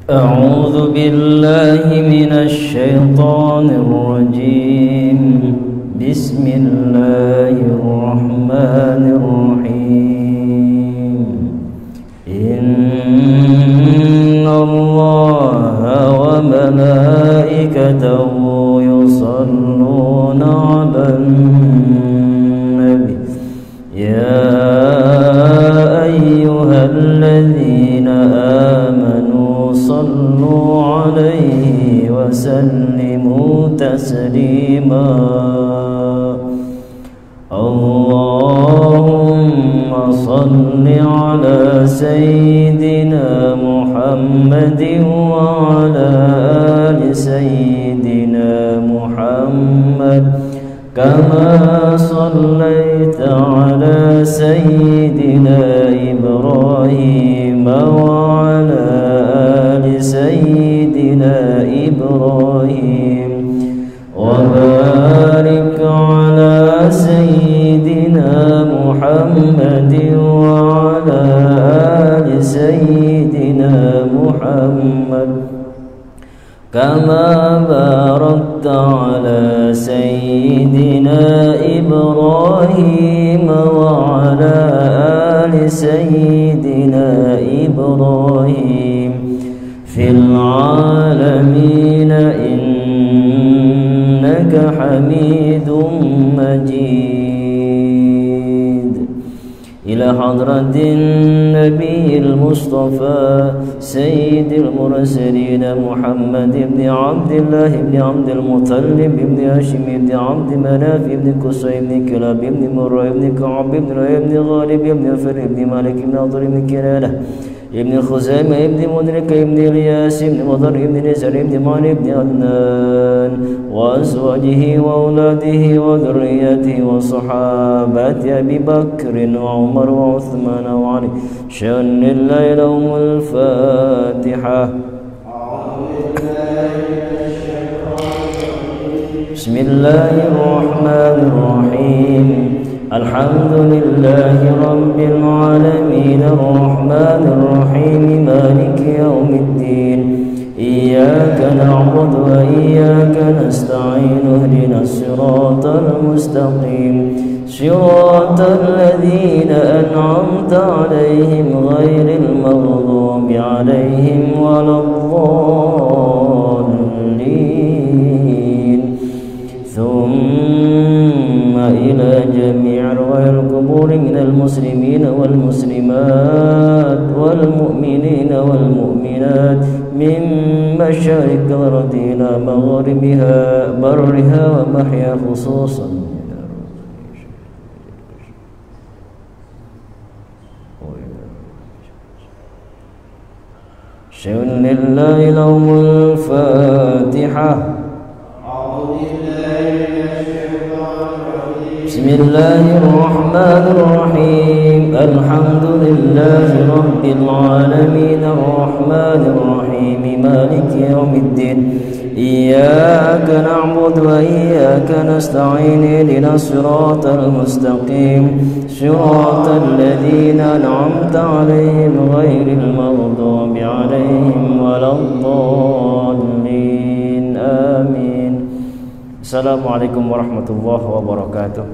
أعوذ بالله من الشيطان الرجيم. بسم الله الرحمن الرحيم. إن الله وملائكته يصلون على النبي يا أيها الذين آمنوا صلوا عليه وسلموا تسليما. اللهم صل على سيدنا محمد وعلى آل سيدنا محمد كما صليت على سيدنا إبراهيم وعلى آل سيدنا إبراهيم وبارك على سيدنا محمد وعلى آل سيدنا محمد كما باركت على سيدنا إبراهيم وعلى آل سيدنا إبراهيم في العالمين إنك حميد مجيد. إلى حضرة النبي المصطفى سيد المرسلين محمد بن عبد الله بن عبد المطلب بن هاشم بن عبد مناف بن قصي بن كلاب بن مرة بن كعب بن لؤي بن غالب بن فر بن مالك بن نضر بن كنانة ابن خزيمة ابن مدرك ابن الياس ابن مضر ابن نزر ابن مالك ابن عدنان وأزواجه وأولاده وذريته وصحابة أبي بكر وعمر وعثمان وعلي شأن الله لهم الفاتحة. بسم الله الرحمن الرحيم. الحمد لله رب العالمين الرحمن الرحيم مالك يوم الدين إياك نعبد وإياك نستعين اهدنا الصراط المستقيم صراط الذين أنعمت عليهم غير المغضوب عليهم ولا الضالين. ثم إلى جميع أرواح القبور من المسلمين والمسلمات والمؤمنين والمؤمنات من مشارق الأرض إلى مغربها برها ومحيا خصوصا شأن لله لهم الفاتحة. بسم الله الرحمن الرحيم. الحمد لله رب العالمين الرحمن الرحيم مالك يوم الدين إياك نعبد وإياك نستعين اهدنا الصراط المستقيم صراط الذين أنعمت عليهم غير المغضوب عليهم ولا الضالين آمين. Assalamualaikum warahmatullahi wabarakatuh.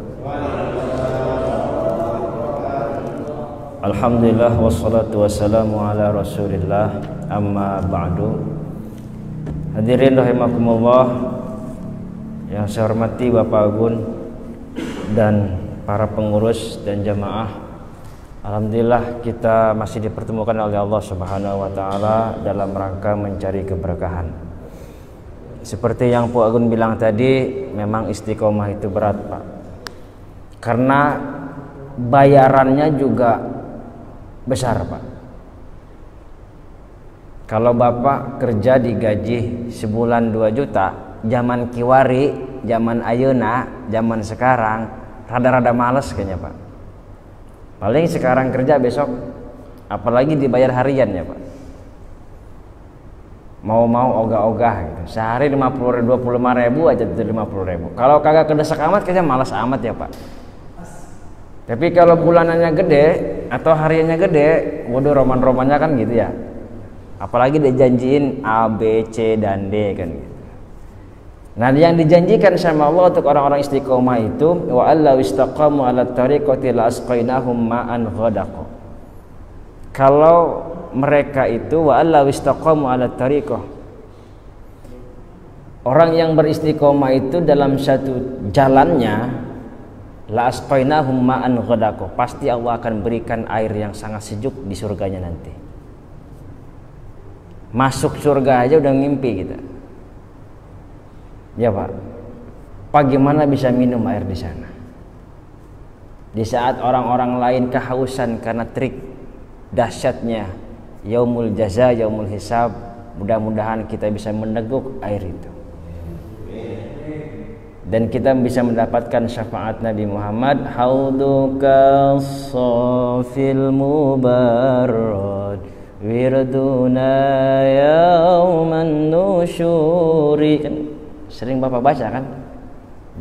Alhamdulillah wassalatu wassalamu ala rasulillah amma ba'du. Hadirin rahimakumullah yang saya hormati Bapak Agun dan para pengurus dan jamaah. Alhamdulillah kita masih dipertemukan oleh Allah Subhanahu wa taala dalam rangka mencari keberkahan. Seperti yang Pak Agun bilang tadi, memang istiqomah itu berat, Pak. Karena bayarannya juga besar, Pak. Kalau Bapak kerja digaji sebulan 2 juta, zaman kiwari, zaman ayeuna, zaman sekarang rada-rada males kayaknya, Pak. Paling sekarang kerja besok apalagi dibayar harian ya, Pak. Mau ogah-ogah gitu. Sehari 25 ribu aja, 50 ribu. Kalau kagak kedesak amat kayaknya malas amat ya, Pak. Tapi kalau bulanannya gede atau hariannya gede, waduh roman-romannya kan gitu ya. Apalagi dijanjiin A, B, C, dan D kan gitu. Nah, yang dijanjikan sama Allah untuk orang-orang istiqomah itu, wa allau istaqamu 'ala tariqati la asqainahum ma'an ghadaqa. Kalau mereka itu wa allau istaqamu 'ala tariqah, orang yang beristiqomah itu dalam satu jalannya, la asqainahum ma'an ghadaqa, pasti Allah akan berikan air yang sangat sejuk di surganya nanti. Masuk surga aja udah ngimpi kita. Ya Pak, bagaimana bisa minum air di sana? Di saat orang-orang lain kehausan karena trik dahsyatnya yaumul jaza, yaumul hisab, mudah-mudahan kita bisa meneguk air itu. Dan kita bisa mendapatkan syafaat Nabi Muhammad, hauduka safil mubarrad wirduna yauman nusyuri. Kan sering Bapak baca kan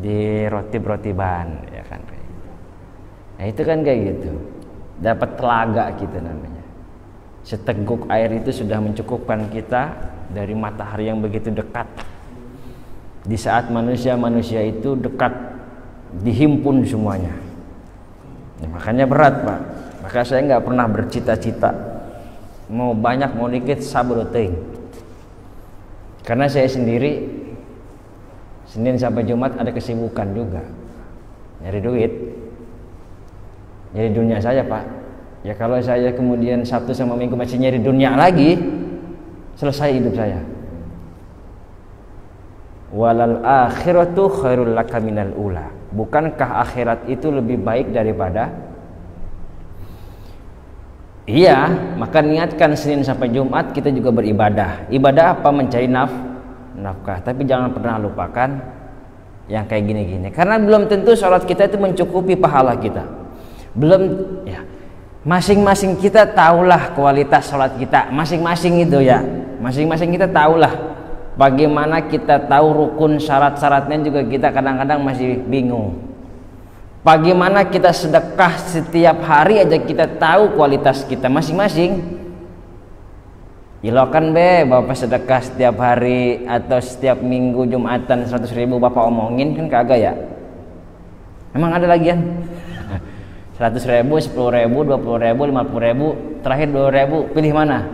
di rotib-rotiban ya kan. Nah itu kan kayak gitu, dapat telaga kita namanya. Seteguk air itu sudah mencukupkan kita dari matahari yang begitu dekat. Di saat manusia-manusia itu dekat, dihimpun semuanya. Ya, makanya berat Pak. Maka saya nggak pernah bercita-cita mau banyak mau dikit sabar teuing. Karena saya sendiri Senin sampai Jumat ada kesibukan juga, nyari duit, nyari dunia saya Pak. Ya kalau saya kemudian Sabtu sama Minggu masih nyari dunia lagi, selesai hidup saya. Walal akhiratu khairul laka minal ula. Bukankah akhirat itu lebih baik daripada? Iya, maka niatkan Senin sampai Jumat kita juga beribadah. Ibadah apa? Mencari nafkah. Tapi jangan pernah lupakan yang kayak gini-gini. Karena belum tentu sholat kita itu mencukupi pahala kita. Belum ya. Masing-masing kita tahulah kualitas sholat kita. Masing-masing itu ya. Masing-masing kita tahulah. Bagaimana kita tahu rukun syarat-syaratnya juga kita kadang-kadang masih bingung. Bagaimana kita sedekah setiap hari aja kita tahu kualitas kita masing-masing. Ilokan be Bapak sedekah setiap hari atau setiap minggu Jumatan 100.000 Bapak omongin kan kagak ya? Emang ada lagian? 100.000, 10.000, 20.000, 50.000, terakhir 2.000, pilih mana?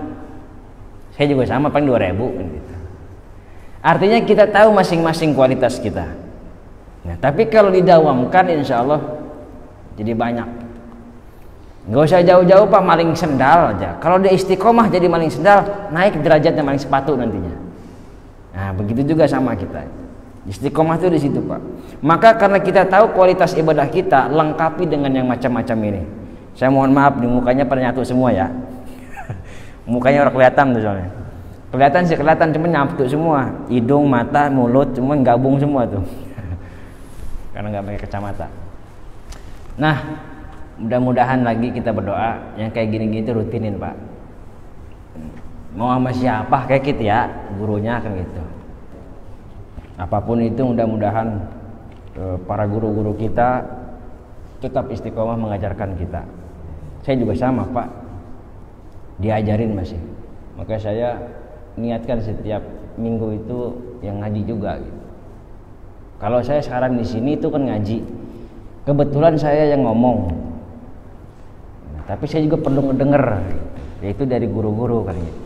Saya juga sama paling 2.000 gitu. Artinya kita tahu masing-masing kualitas kita. Nah, tapi kalau didawamkan insya Allah jadi banyak. Gak usah jauh-jauh Pak, maling sendal aja. Kalau dia istiqomah jadi maling sendal, naik derajatnya maling sepatu nantinya. Nah begitu juga sama kita. Istiqomah itu di situ Pak. Maka karena kita tahu kualitas ibadah kita, lengkapi dengan yang macam-macam ini. Saya mohon maaf di mukanya pada nyatu semua ya. Mukanya orang kelihatan tuh soalnya. Kelihatan sih kelihatan, cuma nyatu semua. Hidung, mata, mulut, cuma gabung semua tuh. Karena nggak pakai kacamata. Nah, mudah-mudahan lagi kita berdoa yang kayak gini-gini tuh rutinin Pak. Mau sama siapa kayak gitu ya, gurunya kan gitu. Apapun itu mudah-mudahan para guru-guru kita tetap istiqomah mengajarkan kita. Saya juga sama Pak, diajarin masih. Maka saya niatkan setiap minggu itu yang ngaji juga gitu. Kalau saya sekarang di sini itu kan ngaji, kebetulan saya yang ngomong, nah, tapi saya juga perlu ngedenger gitu. Yaitu dari guru-guru kan gitu.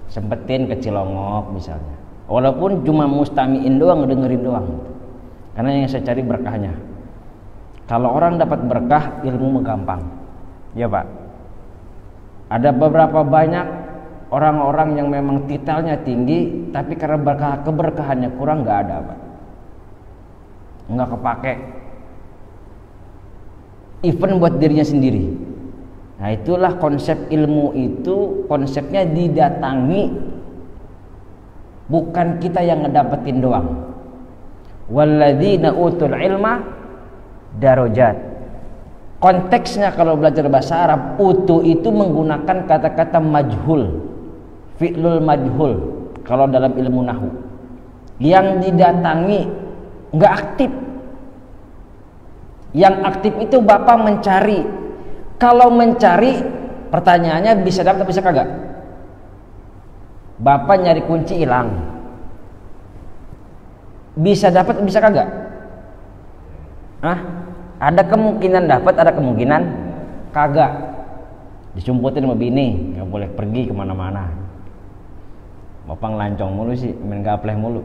Sempetin ke Cilongok misalnya, walaupun cuma mustamiin doang, ngedengerin doang gitu. Karena yang saya cari berkahnya. Kalau orang dapat berkah, ilmu gampang ya Pak. Ada beberapa banyak orang-orang yang memang titelnya tinggi, tapi karena keberkahannya kurang, nggak ada Pak, nggak kepake even buat dirinya sendiri. Nah itulah konsep ilmu itu, konsepnya didatangi, bukan kita yang ngedapetin doang. Walladzina utul ilma darajat. Konteksnya kalau belajar bahasa Arab, utu itu menggunakan kata-kata majhul, fi'lul majhul kalau dalam ilmu nahwu. Yang didatangi nggak aktif. Yang aktif itu Bapak mencari. Kalau mencari, pertanyaannya bisa dapat bisa kagak? Bapak nyari kunci hilang, bisa dapat bisa kagak? Ada kemungkinan dapat, ada kemungkinan kagak. Disumputin sama bini, nggak boleh pergi kemana-mana. Bapak ngelancong mulu sih, main gapleh mulu.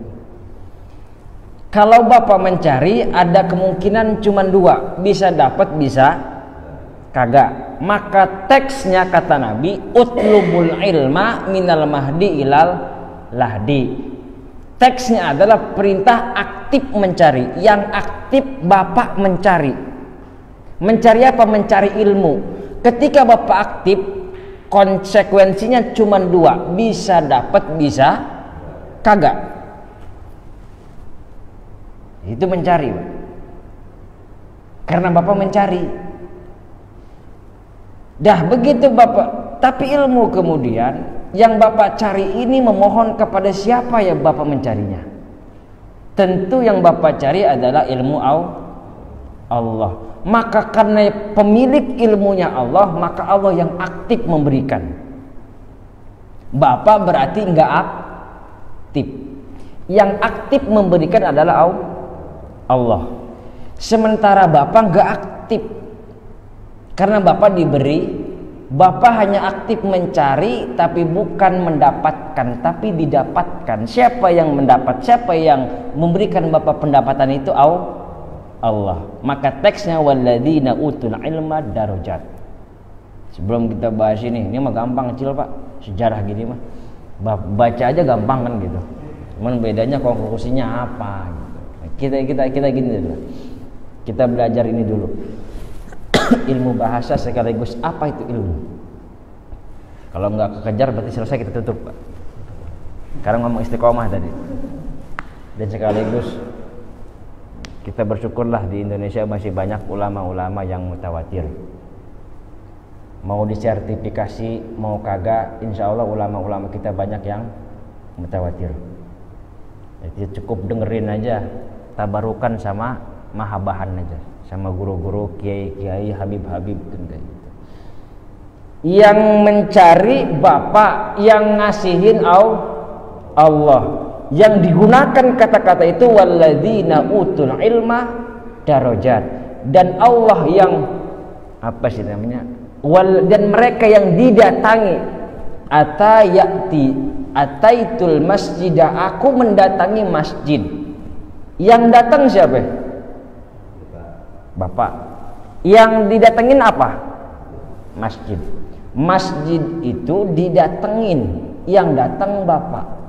Kalau bapak mencari, ada kemungkinan cuma dua, bisa dapat bisa kagak. Maka teksnya kata Nabi, utlubul ilma minal mahdi ilal lahdi. Teksnya adalah perintah aktif mencari. Yang aktif bapak mencari. Mencari apa? Mencari ilmu. Ketika bapak aktif, konsekuensinya cuma dua, bisa dapat bisa kagak. Itu mencari, Pak. Karena bapak mencari. Dah begitu bapak, tapi ilmu kemudian yang bapak cari ini memohon kepada siapa ya bapak mencarinya? Tentu yang bapak cari adalah ilmu Allah. Maka karena pemilik ilmunya Allah, maka Allah yang aktif memberikan. Bapak berarti enggak aktif. Yang aktif memberikan adalah Allah. Sementara bapak enggak aktif. Karena bapak diberi, bapak hanya aktif mencari tapi bukan mendapatkan, tapi didapatkan. Siapa yang mendapat, siapa yang memberikan bapak pendapatan itu? Allah. Maka teksnya walladzina utul ilma darajat. Sebelum kita bahas ini mah gampang kecil Pak, sejarah gini mah baca aja gampang kan gitu. Cuman bedanya konklusinya apa gitu. Kita gini dulu. Kita belajar ini dulu. Ilmu bahasa sekaligus apa itu ilmu. Kalau nggak kekejar berarti selesai, kita tutup Pak. Sekarang ngomong istiqomah tadi. Dan sekaligus kita bersyukurlah di Indonesia masih banyak ulama-ulama yang mutawatir. Mau disertifikasi mau kagak, insya Allah ulama-ulama kita banyak yang mutawatir. Jadi cukup dengerin aja, tabarukan sama mahabahan aja, sama guru-guru, kiai-kiai, habib-habib gitu. Yang mencari bapak, yang ngasihin Allah. Yang digunakan kata-kata itu walladzina utul ilma darajat, dan Allah yang apa sih namanya? Dan mereka yang didatangi ataitul masjidah, aku mendatangi masjid. Yang datang siapa? Bapak. Yang didatengin apa? Masjid. Masjid itu didatengin, yang datang bapak.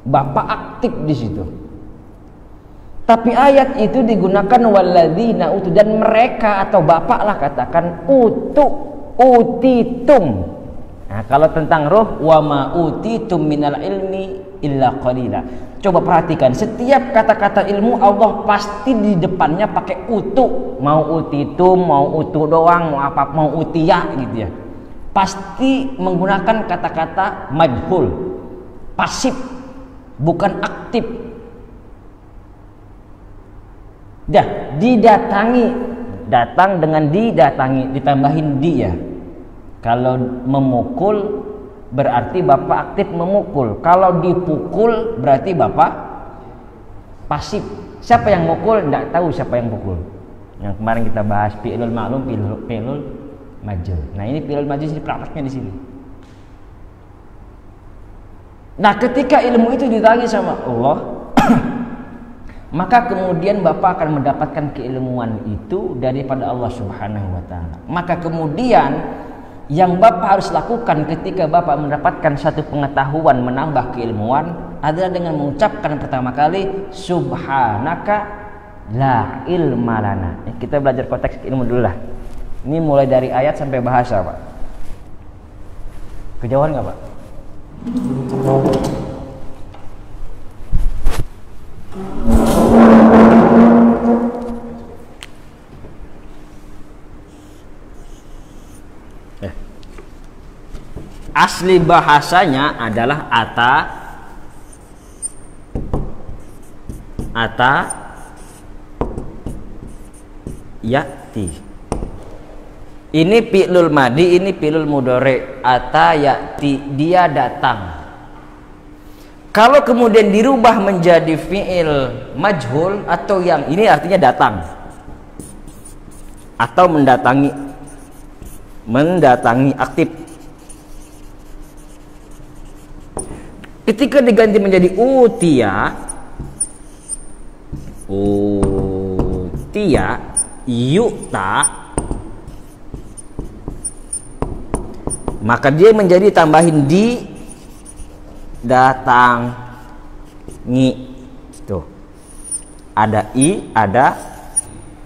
Bapak aktif di situ. Tapi ayat itu digunakan walladzina utu, dan mereka atau bapak lah katakan utitum. Nah, kalau tentang roh wa ma utitum minal ilmi illa qalila. Coba perhatikan, setiap kata-kata ilmu Allah pasti di depannya pakai utu. Mau utitum, mau utu doang, mau apa, mau utia gitu ya. Pasti menggunakan kata-kata majhul, pasif, bukan aktif. Dah, didatangi, datang dengan didatangi, ditambahin dia. Kalau memukul berarti bapak aktif memukul. Kalau dipukul berarti bapak pasif. Siapa yang mukul? Tidak tahu siapa yang pukul. Yang kemarin kita bahas fi'lul ma'lum, fi'lul majhul. Nah ini fi'lul majhul, ini prakteknya di sini. Nah ketika ilmu itu ditagih sama Allah, maka kemudian bapak akan mendapatkan keilmuan itu daripada Allah Subhanahu wa ta'ala. Maka kemudian yang bapak harus lakukan ketika bapak mendapatkan satu pengetahuan, menambah keilmuan, adalah dengan mengucapkan pertama kali subhanaka la ilma lana. Kita belajar konteks ilmu dulu lah. Ini mulai dari ayat sampai bahasa Pak. Kejauhan nggak Pak? Asli bahasanya adalah ya'ti. Ini fi'lul madi, ini fi'lul mudhari. Ata ya'ti, dia datang. Kalau kemudian dirubah menjadi fi'il majhul atau yang ini artinya datang atau mendatangi aktif. Ketika diganti menjadi utia yu'ta, maka dia menjadi tambahin di datangi. Tuh, ada i, ada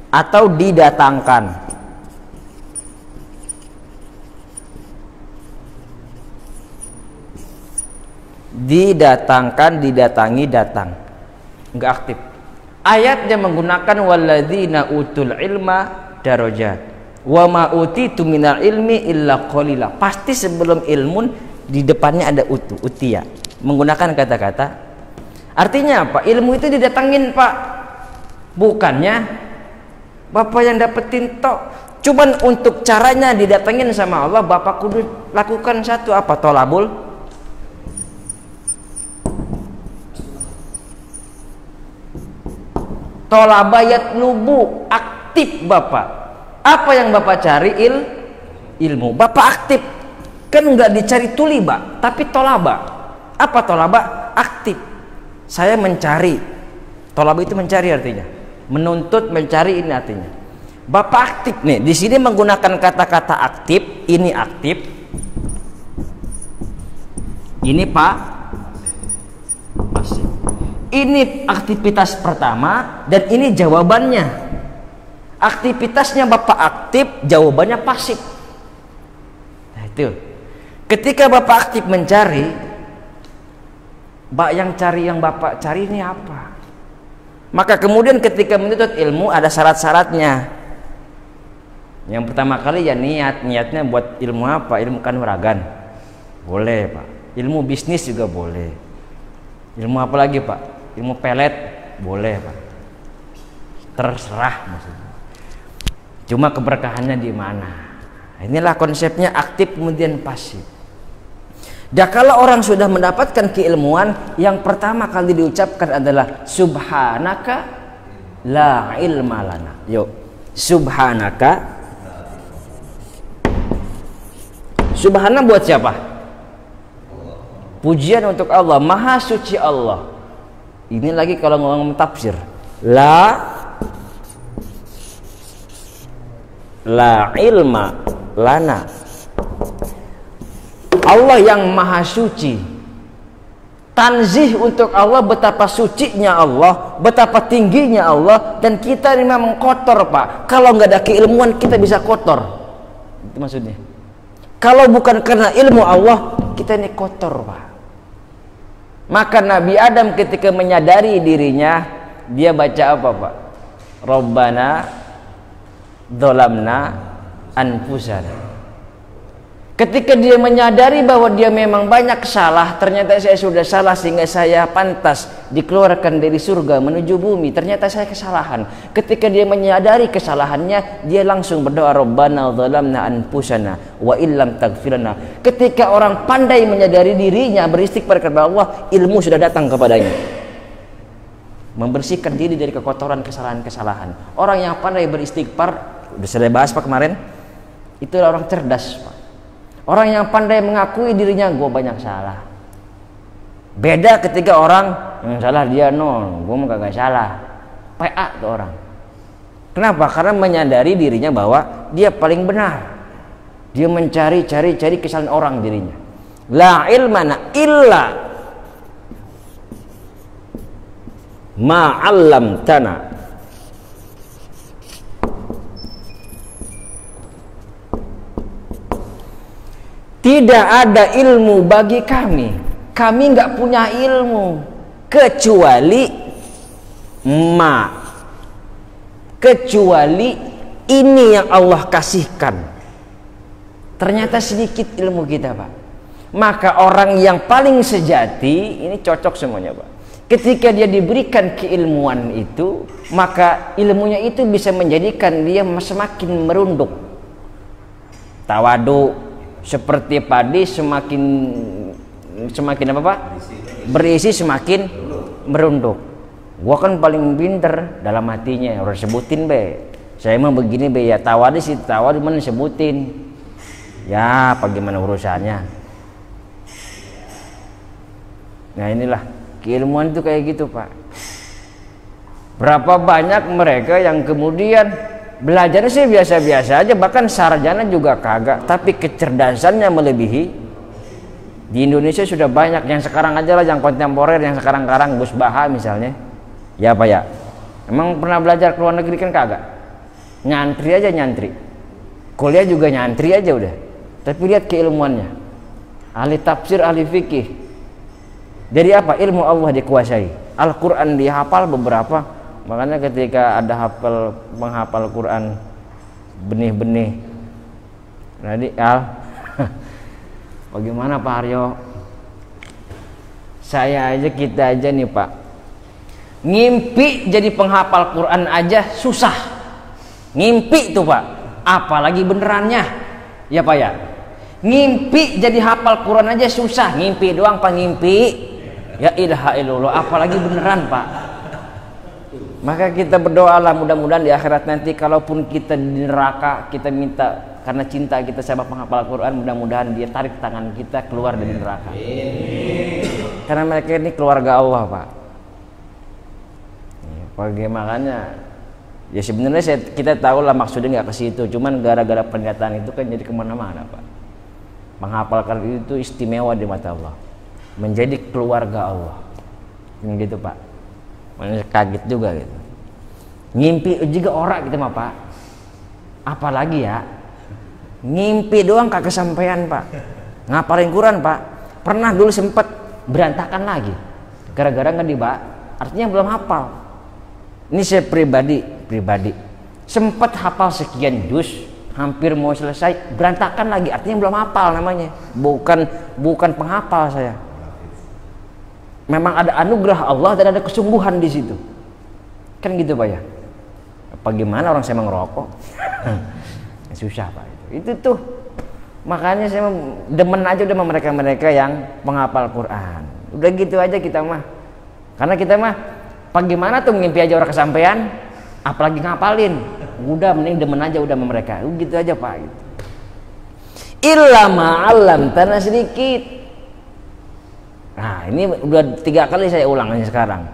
atau didatangkan. Didatangkan, didatangi, datang, enggak aktif. Ayatnya menggunakan walladzina utul ilma darajat wa ma utitu minal ilmi illa qalila. Pasti sebelum ilmun di depannya ada utia, menggunakan kata-kata. Artinya apa? Ilmu itu didatangin, Pak. Bukannya Bapak yang dapetin tok. Cuman untuk caranya didatengin sama Allah, Bapak kudu lakukan satu apa? Tolabul. Tolabayat lubu, aktif Bapak. Apa yang Bapak cari? Ilmu. Bapak aktif. Kan nggak dicari tuliba, tapi tolaba. Apa tolaba? Aktif. Saya mencari. Tolaba itu mencari artinya. Menuntut, mencari, ini artinya. Bapak aktif nih. Di sini menggunakan kata-kata aktif. Ini aktif. Ini Pak. Masih. Ini aktivitas pertama dan ini jawabannya. Aktivitasnya Bapak aktif, jawabannya pasif. Nah itu. Ketika Bapak aktif mencari, yang Bapak cari ini apa? Maka kemudian ketika menuntut ilmu ada syarat-syaratnya. Yang pertama kali ya niatnya buat ilmu apa? Ilmu kanuragan. Boleh, Pak. Ilmu bisnis juga boleh. Ilmu apa lagi, Pak? Ilmu pelet boleh, Pak. Terserah maksudnya. Cuma keberkahannya di mana? Inilah konsepnya aktif kemudian pasif. Dan kalau orang sudah mendapatkan keilmuan, yang pertama kali diucapkan adalah subhanaka la ilma lana. Yuk, subhanaka. Subhana buat siapa? Pujian untuk Allah, maha suci Allah. Ini lagi kalau ngomong tafsir, la ilma lana. Allah yang maha suci. Tanzih untuk Allah, betapa sucinya Allah, betapa tingginya Allah, dan kita ini memang kotor, Pak. Kalau nggak ada keilmuan kita bisa kotor. Itu maksudnya. Kalau bukan karena ilmu Allah, kita ini kotor, Pak. Maka Nabi Adam ketika menyadari dirinya, dia baca apa, Pak? Rabbana dzalamna anfusana. Ketika dia menyadari bahwa dia memang banyak salah, ternyata saya sudah salah sehingga saya pantas dikeluarkan dari surga menuju bumi, ternyata saya kesalahan. Ketika dia menyadari kesalahannya, dia langsung berdoa Rabbana dzalamna anfusana wa illam taghfir lana. Ketika orang pandai menyadari dirinya, beristighfar kepada Allah, ilmu sudah datang kepadanya, membersihkan diri dari kekotoran kesalahan-kesalahan. Orang yang pandai beristighfar, sudah saya bahas Pak kemarin, itulah orang cerdas, Pak. Orang yang pandai mengakui dirinya, gue banyak salah. Beda ketika orang yang salah dia nol, gue mah kagak salah. PA tuh orang. Kenapa? Karena menyadari dirinya bahwa dia paling benar. Dia mencari kesalahan orang dirinya. La ilmana illa ma'allamtana. Tidak ada ilmu bagi kami. Kami nggak punya ilmu kecuali kecuali ini yang Allah kasihkan. Ternyata sedikit ilmu kita, Pak. Maka orang yang paling sejati ini cocok semuanya, Pak. Ketika dia diberikan keilmuan itu, maka ilmunya itu bisa menjadikan dia semakin merunduk. Tawadu. Seperti padi semakin apa, Pak? berisi semakin merunduk. Gua kan paling pinter dalam hatinya, orang sebutin be. Saya mah begini be, ya tawari sih tawari mana sebutin. Ya, apa gimana urusannya? Nah inilah keilmuan itu kayak gitu Pak. Berapa banyak mereka yang kemudian belajarnya sih biasa-biasa aja, bahkan sarjana juga kagak, tapi kecerdasannya melebihi. Di Indonesia sudah banyak yang sekarang aja lah, yang kontemporer, yang sekarang-karang Gus Baha misalnya. Ya Pak ya. Emang pernah belajar ke luar negeri kan kagak? Nyantri aja nyantri. Kuliah juga nyantri aja udah. Tapi lihat keilmuannya. Ahli tafsir, ahli fikih. Jadi apa? Ilmu Allah dikuasai. Al-Quran dihafal beberapa. Makanya ketika ada menghafal Quran benih-benih, tadi bagaimana Pak Aryo? Saya aja, kita aja nih Pak, ngimpi jadi penghafal Quran aja susah. Ngimpi tuh Pak, apalagi benerannya, ya Pak ya. Ngimpi jadi hafal Quran aja susah, ngimpi doang Pak, ngimpi. Ya ilaha illallah, apalagi beneran Pak. Maka kita berdoalah mudah-mudahan di akhirat nanti, kalaupun kita di neraka, kita minta karena cinta kita sama penghafal Quran, mudah-mudahan dia tarik tangan kita keluar dari neraka. Karena mereka ini keluarga Allah Pak. Makanya ya sebenarnya kita tahu lah maksudnya nggak ke situ, cuman gara-gara pernyataan itu kan jadi kemana-mana Pak. Menghafalkan itu istimewa di mata Allah, menjadi keluarga Allah, gitu Pak. Makanya kaget juga gitu. Ngimpi juga orang gitu mah Pak. Apalagi ya, ngimpi doang kagak kesampaian Pak. Ngapalin Quran Pak, pernah dulu sempet berantakan lagi gara-gara nggak dibak, artinya belum hafal. Ini saya pribadi sempat hafal sekian juz, hampir mau selesai, berantakan lagi, artinya belum hafal namanya. Bukan penghafal saya. Memang ada anugerah Allah dan ada kesungguhan di situ. Kan gitu Pak ya. Apa gimana orang saya ngerokok? Susah Pak itu tuh. Makanya saya demen aja udah sama mereka yang menghafal Quran. Udah gitu aja kita mah. Karena kita mah bagaimana tuh ngimpi aja orang kesampaian, apalagi ngapalin. Udah mending demen aja udah sama mereka. Gitu aja Pak gitu. Illa ma'alam tanah sedikit. Nah ini udah 3 kali saya ulangi sekarang.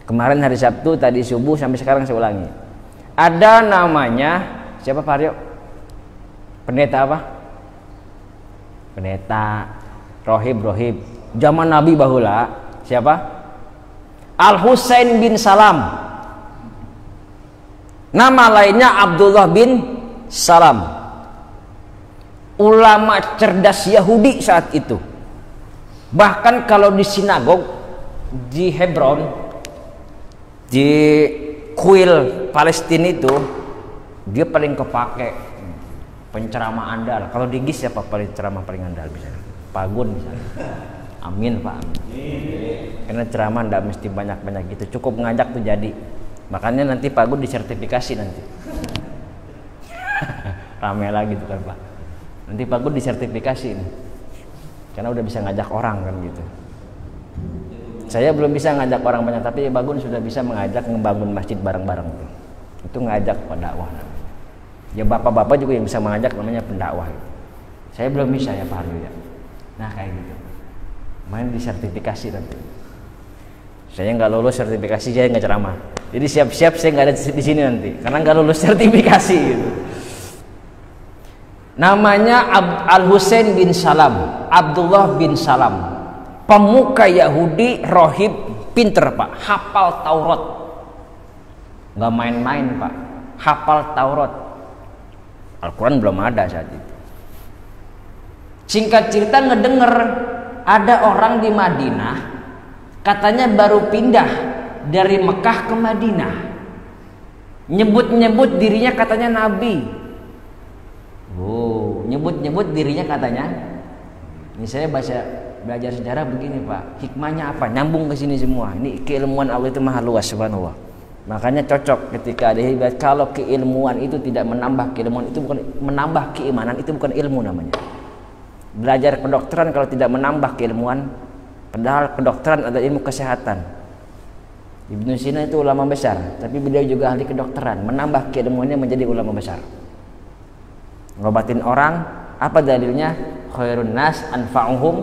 Kemarin hari Sabtu, tadi subuh, sampai sekarang saya ulangi. Ada namanya siapa Pak Aryo? Pendeta apa? Pendeta Rohib. Zaman Nabi bahula siapa? Al-Husain bin Salam. Nama lainnya Abdullah bin Salam. Ulama cerdas Yahudi saat itu. Bahkan kalau di sinagog di Hebron, di kuil Palestina itu, dia paling kepake penceramah andal. Kalau di GIS siapa penceramah paling andal misalnya? Pak Gun misalnya. Amin Pak. Amin. Karena ceramah ndak mesti banyak-banyak gitu, cukup ngajak tuh jadi. Makanya nanti Pak Gun disertifikasi nanti. Rame lagi tuh kan Pak. Nanti Pak Gun disertifikasi nih. Karena udah bisa ngajak orang kan gitu. Saya belum bisa ngajak orang banyak, tapi Bagun sudah bisa mengajak ngebangun masjid bareng-bareng. Itu ngajak pendakwah. Ya bapak-bapak juga yang bisa mengajak namanya pendakwah. Saya belum bisa ya Pak Aryo ya. Nah kayak gitu. Main disertifikasi nanti. Saya nggak lulus sertifikasi, saya nggak ceramah. Jadi siap-siap saya nggak ada di sini nanti, karena nggak lulus sertifikasi gitu. Namanya Al-Husain bin Salam, Abdullah bin Salam, pemuka Yahudi, rohib, pinter Pak, hafal Taurat, nggak main-main Pak, hafal Taurat. Al-Quran belum ada saat itu. Singkat cerita ngedenger ada orang di Madinah, katanya baru pindah dari Mekah ke Madinah, nyebut-nyebut dirinya katanya Nabi. Oh, nyebut-nyebut dirinya katanya. Ini saya belajar sejarah begini Pak. Hikmahnya apa? Nyambung ke sini semua. Ini keilmuan Allah itu maha luas subhanallah. Makanya cocok ketika ada hebat. Kalau keilmuan itu tidak menambah keilmuan, itu bukan menambah keimanan, itu bukan ilmu namanya. Belajar kedokteran kalau tidak menambah keilmuan, Padahal kedokteran adalah ilmu kesehatan. Ibnu Sina itu ulama besar, tapi beliau juga ahli kedokteran, menambah keilmuannya menjadi ulama besar. Ngobatin orang, apa dalilnya? Khairun nas anfa'uhum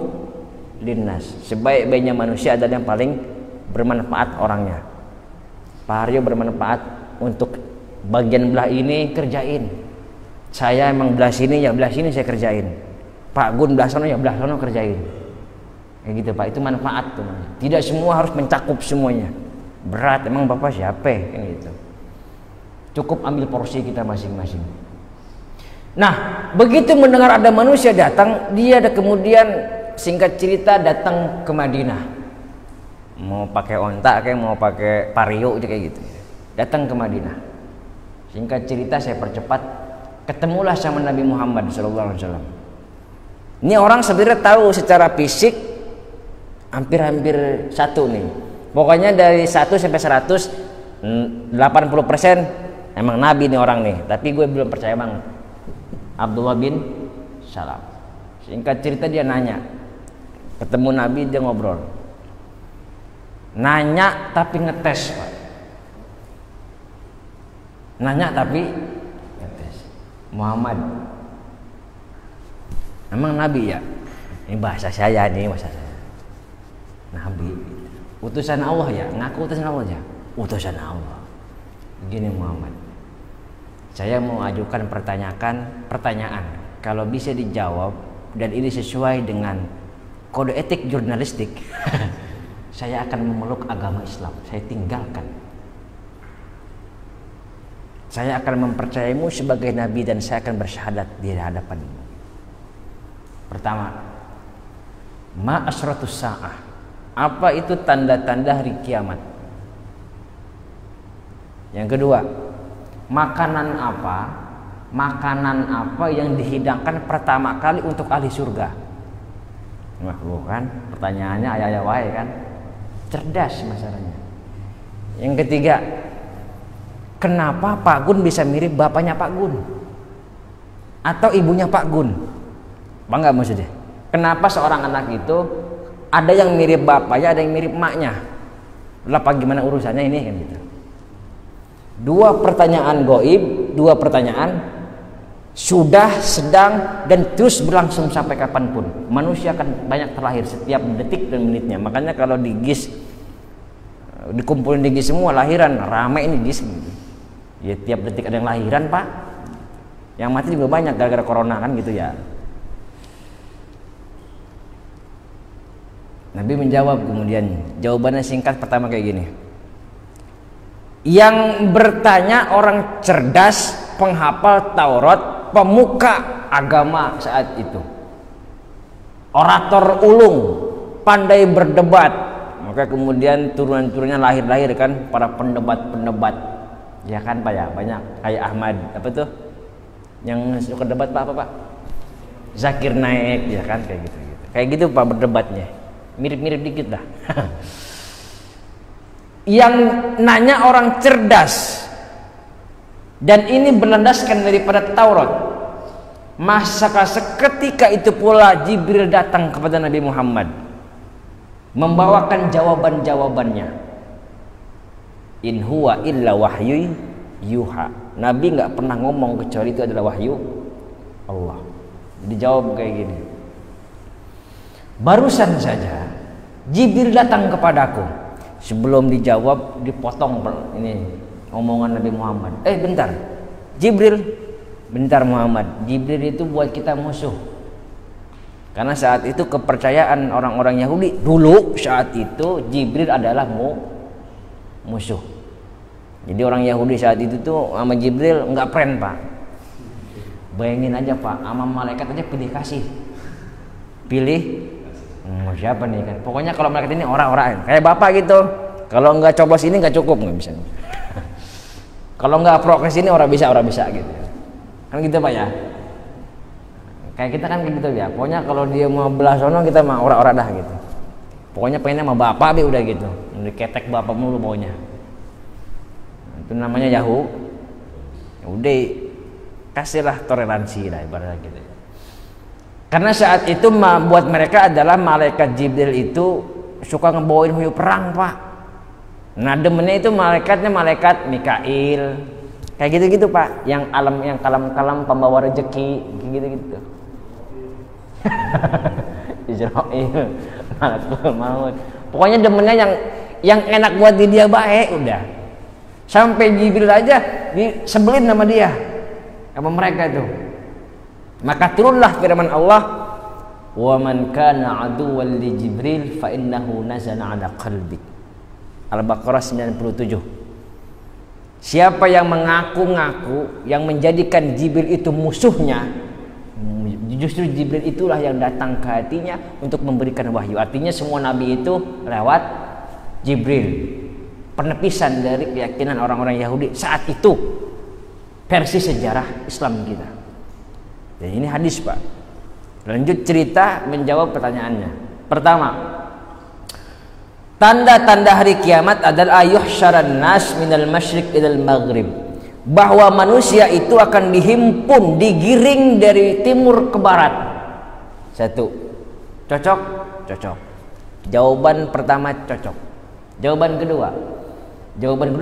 linnas. Sebaik-baiknya manusia adalah yang paling bermanfaat orangnya. Pak Haryo bermanfaat untuk bagian belah ini kerjain. Saya emang belah sini, ya belah sini saya kerjain. Pak Gun belah sono, ya belah sono kerjain. Kayak gitu Pak, itu manfaat tuh. Tidak semua harus mencakup semuanya. Berat, emang Bapak siapa? Kayak gitu. Cukup ambil porsi kita masing-masing. Nah, begitu mendengar ada manusia datang, dia ada kemudian singkat cerita datang ke Madinah. Mau pakai onta kayak mau pakai vario kayak gitu. Datang ke Madinah. Singkat cerita saya percepat, ketemulah sama Nabi Muhammad SAW. Ini orang sebenarnya tahu secara fisik hampir-hampir satu nih. Pokoknya dari 1 sampai 100 80% emang Nabi nih orang nih. Tapi gue belum percaya banget. Abdullah bin Salam. Singkat cerita dia nanya. Ketemu Nabi dia ngobrol. Nanya tapi ngetes Pak. Nanya tapi ngetes. Muhammad, emang Nabi ya? Ini bahasa saya nih, bahasa saya. Nabi, utusan Allah ya? Ngaku utusan Allah ya? Utusan Allah. Begini Muhammad, saya mau ajukan pertanyaan. Kalau bisa dijawab dan ini sesuai dengan kode etik jurnalistik, saya akan memeluk agama Islam. Saya tinggalkan. Saya akan mempercayaimu sebagai Nabi dan saya akan bersyahadat di hadapanmu. Pertama, ma asratus sa'ah. Apa itu tanda-tanda hari kiamat? Yang kedua, makanan apa yang dihidangkan pertama kali untuk ahli surga? Wah, bukan pertanyaannya ayah-ayah wae kan? Cerdas masalahnya. Yang ketiga, kenapa Pak Gun bisa mirip bapaknya Pak Gun atau ibunya Pak Gun? Bangga maksudnya. Kenapa seorang anak itu ada yang mirip bapaknya, ada yang mirip maknya? Lah gimana urusannya ini kan gitu. Dua pertanyaan goib, dua pertanyaan sudah, sedang, dan terus berlangsung sampai kapanpun. Manusia akan banyak terlahir setiap detik dan menitnya. Makanya kalau di GIS dikumpulin di GIS semua lahiran rame ini GIS. Ya tiap detik ada yang lahiran Pak. Yang mati juga banyak gara-gara corona kan gitu ya. Nabi menjawab kemudian, jawabannya singkat pertama kayak gini. Yang bertanya orang cerdas, penghafal Taurat, pemuka agama saat itu, orator ulung, pandai berdebat. Maka kemudian turunan-turunnya lahir kan para pendebat-pendebat, ya kan Pak ya, banyak kayak Ahmad apa tuh yang suka debat Pak Zakir Naik ya kan kayak gitu Pak berdebatnya, mirip-mirip dikit lah. Yang nanya orang cerdas dan ini berlandaskan daripada Taurat. Maka seketika itu pula Jibril datang kepada Nabi Muhammad membawakan jawaban-jawabannya. In huwa illa wahyu yuha. Nabi nggak pernah ngomong kecuali itu adalah wahyu Allah. Dijawab kayak gini. Barusan saja Jibril datang kepadaku. Sebelum dijawab dipotong ini omongan Nabi Muhammad. Bentar Jibril, bentar Muhammad. Jibril itu buat kita musuh. Karena saat itu kepercayaan orang-orang Yahudi dulu saat itu Jibril adalah musuh. Jadi orang Yahudi saat itu tuh sama Jibril nggak friend Pak. Bayangin aja Pak, sama malaikat aja pilih kasih. Pilih siapa nih kan? Pokoknya kalau malaikat ini orang-orang kayak bapak gitu. Kalau nggak coblos ini nggak cukup, nggak bisa. Kalau nggak progres ini orang bisa gitu. Kan gitu Pak ya. Kayak kita kan gitu ya. Pokoknya kalau dia mau belah sono kita mah orang-orang dah gitu. Pokoknya pengennya sama bapak be udah gitu. Diketek bapak mulu maunya. Itu namanya Yahoo. Ya udah kasihlah toleransi lah ibaratnya gitu. Karena saat itu buat mereka adalah malaikat Jibril itu suka ngebawain huyu perang, Pak. Nah, demennya itu malaikatnya malaikat Mikail. Kayak gitu-gitu, Pak. Yang kalam-kalam pembawa rezeki, gitu-gitu. Israel, malakul maut. Pokoknya demennya yang enak buat dia baik udah. Sampai Jibril aja disebelin sama dia, sama mereka itu. Maka turunlah firman Allah, wa man kana aduwwan li Jibril fa innahu nazala ala qalbik. Al-Baqarah 97. Siapa yang mengaku-ngaku, yang menjadikan Jibril itu musuhnya, justru Jibril itulah yang datang ke hatinya untuk memberikan wahyu. Artinya semua nabi itu lewat Jibril. Penepisan dari keyakinan orang-orang Yahudi saat itu, versi sejarah Islam kita. Dan ini hadis, Pak. Lanjut cerita menjawab pertanyaannya. Pertama, tanda-tanda hari kiamat adalah yuhsyaran nas minal masyriq ilal maghrib. Bahwa manusia itu akan dihimpun, digiring dari timur ke barat. Satu. Cocok? Cocok. Jawaban pertama cocok. Jawaban kedua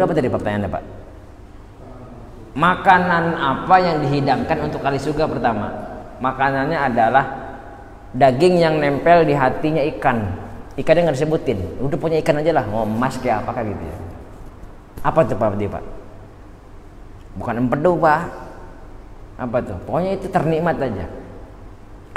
apa tadi pertanyaannya, Pak? Makanan apa yang dihidangkan untuk ahli surga? Pertama, makanannya adalah daging yang nempel di hatinya ikan. Ikannya nggak disebutin, udah punya ikan aja lah, mau emas kayak apakah gitu ya. Apa tuh Pak? Bukan empedu, Pak. Apa tuh? Pokoknya itu ternikmat aja.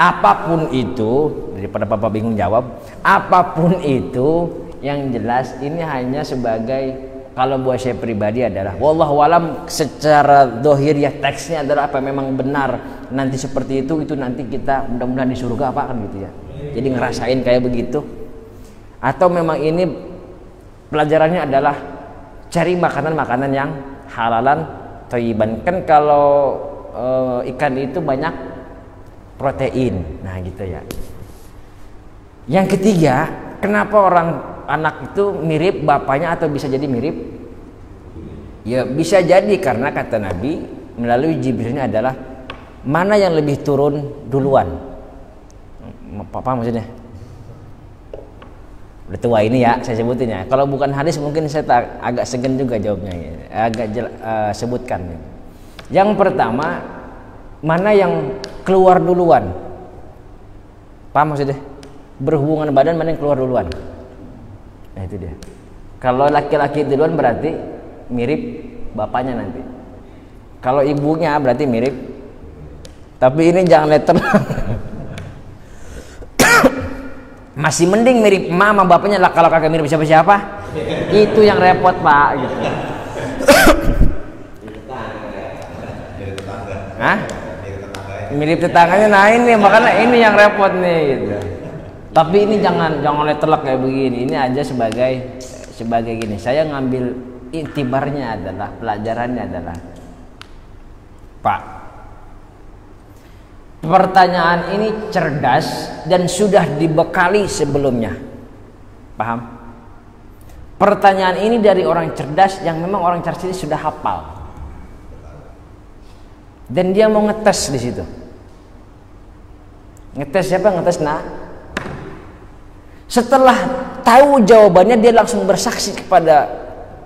Apapun itu, daripada Bapak bingung jawab, apapun itu, yang jelas ini hanya sebagai, kalau buat saya pribadi adalah wallahu alam, secara dohiriyah teksnya adalah apa memang benar nanti seperti itu nanti kita mudah-mudahan di surga apa kan gitu ya. Jadi ngerasain kayak begitu. Atau memang ini pelajarannya adalah cari makanan-makanan yang halalan thayyiban. Kan kalau ikan itu banyak protein. Nah, gitu ya. Yang ketiga, kenapa anak itu mirip bapaknya atau bisa jadi mirip? Ya bisa jadi karena kata Nabi melalui Jibrilnya adalah mana yang lebih turun duluan. Apa maksudnya? Udah tua ini ya saya sebutin ya. Kalau bukan hadis mungkin saya agak segan juga jawabnya ya. Agak sebutkan. Yang pertama, mana yang keluar duluan? Paham maksudnya? Berhubungan badan mana yang keluar duluan? Nah itu dia. Kalau laki-laki duluan berarti mirip bapaknya nanti. Kalau ibunya berarti mirip. Tapi ini jangan letter. Masih mending mirip emak sama bapaknya lah. Kalau kagak mirip siapa-siapa, itu yang repot, Pak. Gitu. Hah? Mirip tetangganya. Nah ini makanya ini yang repot nih. Gitu. Tapi ini jangan letelak kayak begini. Ini aja sebagai gini. Saya ngambil intibarnya adalah, pelajarannya adalah, Pak, pertanyaan ini cerdas dan sudah dibekali sebelumnya. Paham? Pertanyaan ini dari orang cerdas yang memang orang cerdas ini sudah hafal. Dan dia mau ngetes di situ. Ngetes siapa? Ngetes Setelah tahu jawabannya dia langsung bersaksi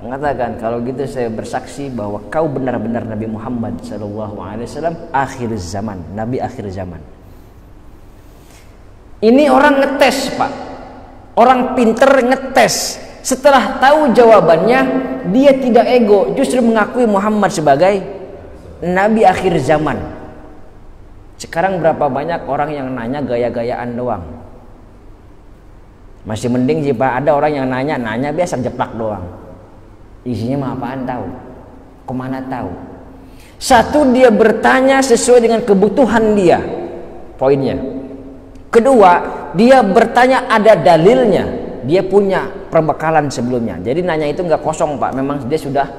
mengatakan, kalau gitu saya bersaksi bahwa kau benar-benar Nabi Muhammad SAW, akhir zaman, Nabi akhir zaman. Ini orang ngetes, Pak. Orang pinter ngetes. Setelah tahu jawabannya, dia tidak ego, justru mengakui Muhammad sebagai Nabi akhir zaman. Sekarang berapa banyak orang yang nanya gaya-gayaan doang. Masih mending jika ada orang yang nanya biasa jeplak doang. Isinya mah apaan tahu? Kemana tahu? Satu, dia bertanya sesuai dengan kebutuhan dia. Poinnya. Kedua, dia bertanya ada dalilnya. Dia punya perbekalan sebelumnya. Jadi nanya itu nggak kosong, Pak. Memang dia sudah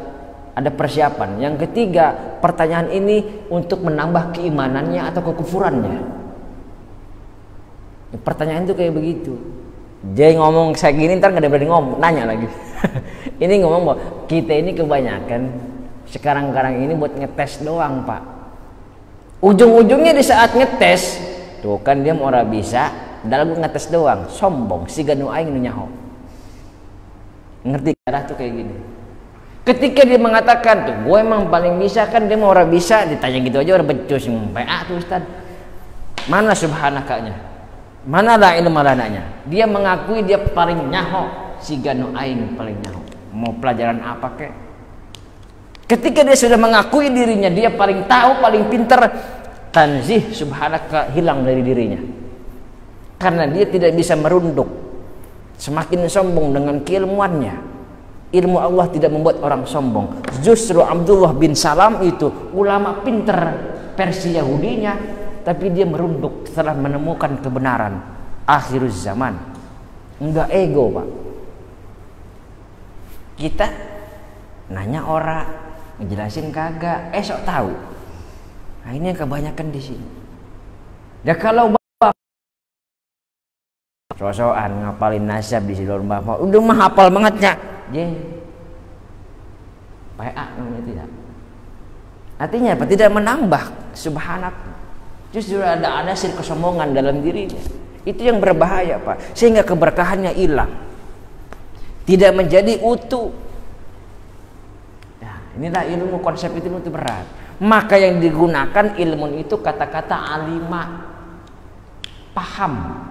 ada persiapan. Yang ketiga, pertanyaan ini untuk menambah keimanannya atau kekufurannya. Pertanyaan itu kayak begitu. Dia ngomong saya gini, ntar nggak ada berani ngomong, nanya lagi. Ini ngomong bahwa kita ini kebanyakan sekarang ini buat ngetes doang, Pak. Ujung-ujungnya di saat ngetes, tuh kan dia mau bisa, dalam ngetes doang, sombong, si ganu aing nu nyaho. Ngerti arah tuh kayak gini. Ketika dia mengatakan tuh, gue emang paling bisa, kan dia mau orang bisa, ditanya gitu aja orang becus, PA tuh Ustaz. Mana subhanakanya? Mana la ilma lananya? Dia mengakui dia paling nyaho, si ganu aing paling nyaho. Mau pelajaran apa kek? Ketika dia sudah mengakui dirinya dia paling tahu, paling pintar, tanzih subhanaka hilang dari dirinya. Karena dia tidak bisa merunduk. Semakin sombong dengan keilmuannya. Ilmu Allah tidak membuat orang sombong. Justru Abdullah bin Salam itu ulama pinter versi Yahudinya, tapi dia merunduk setelah menemukan kebenaran. Akhir zaman. Enggak ego, Pak. Kita nanya orang, ngejelasin kagak, sok tahu. Nah, ini yang kebanyakan di sini. Ya kalau bapak sosokan ngapalin nasab di sidor bapak, udah mah hafal bangetnya. PA namanya tidak. Artinya apa? Tidak menambah subhanak. Justru ada sir kesombongan dalam dirinya. Itu yang berbahaya, Pak. Sehingga keberkahannya hilang. Tidak menjadi utuh. Nah, inilah ilmu, konsep itu berat. Maka yang digunakan ilmu itu kata-kata alimah. Paham.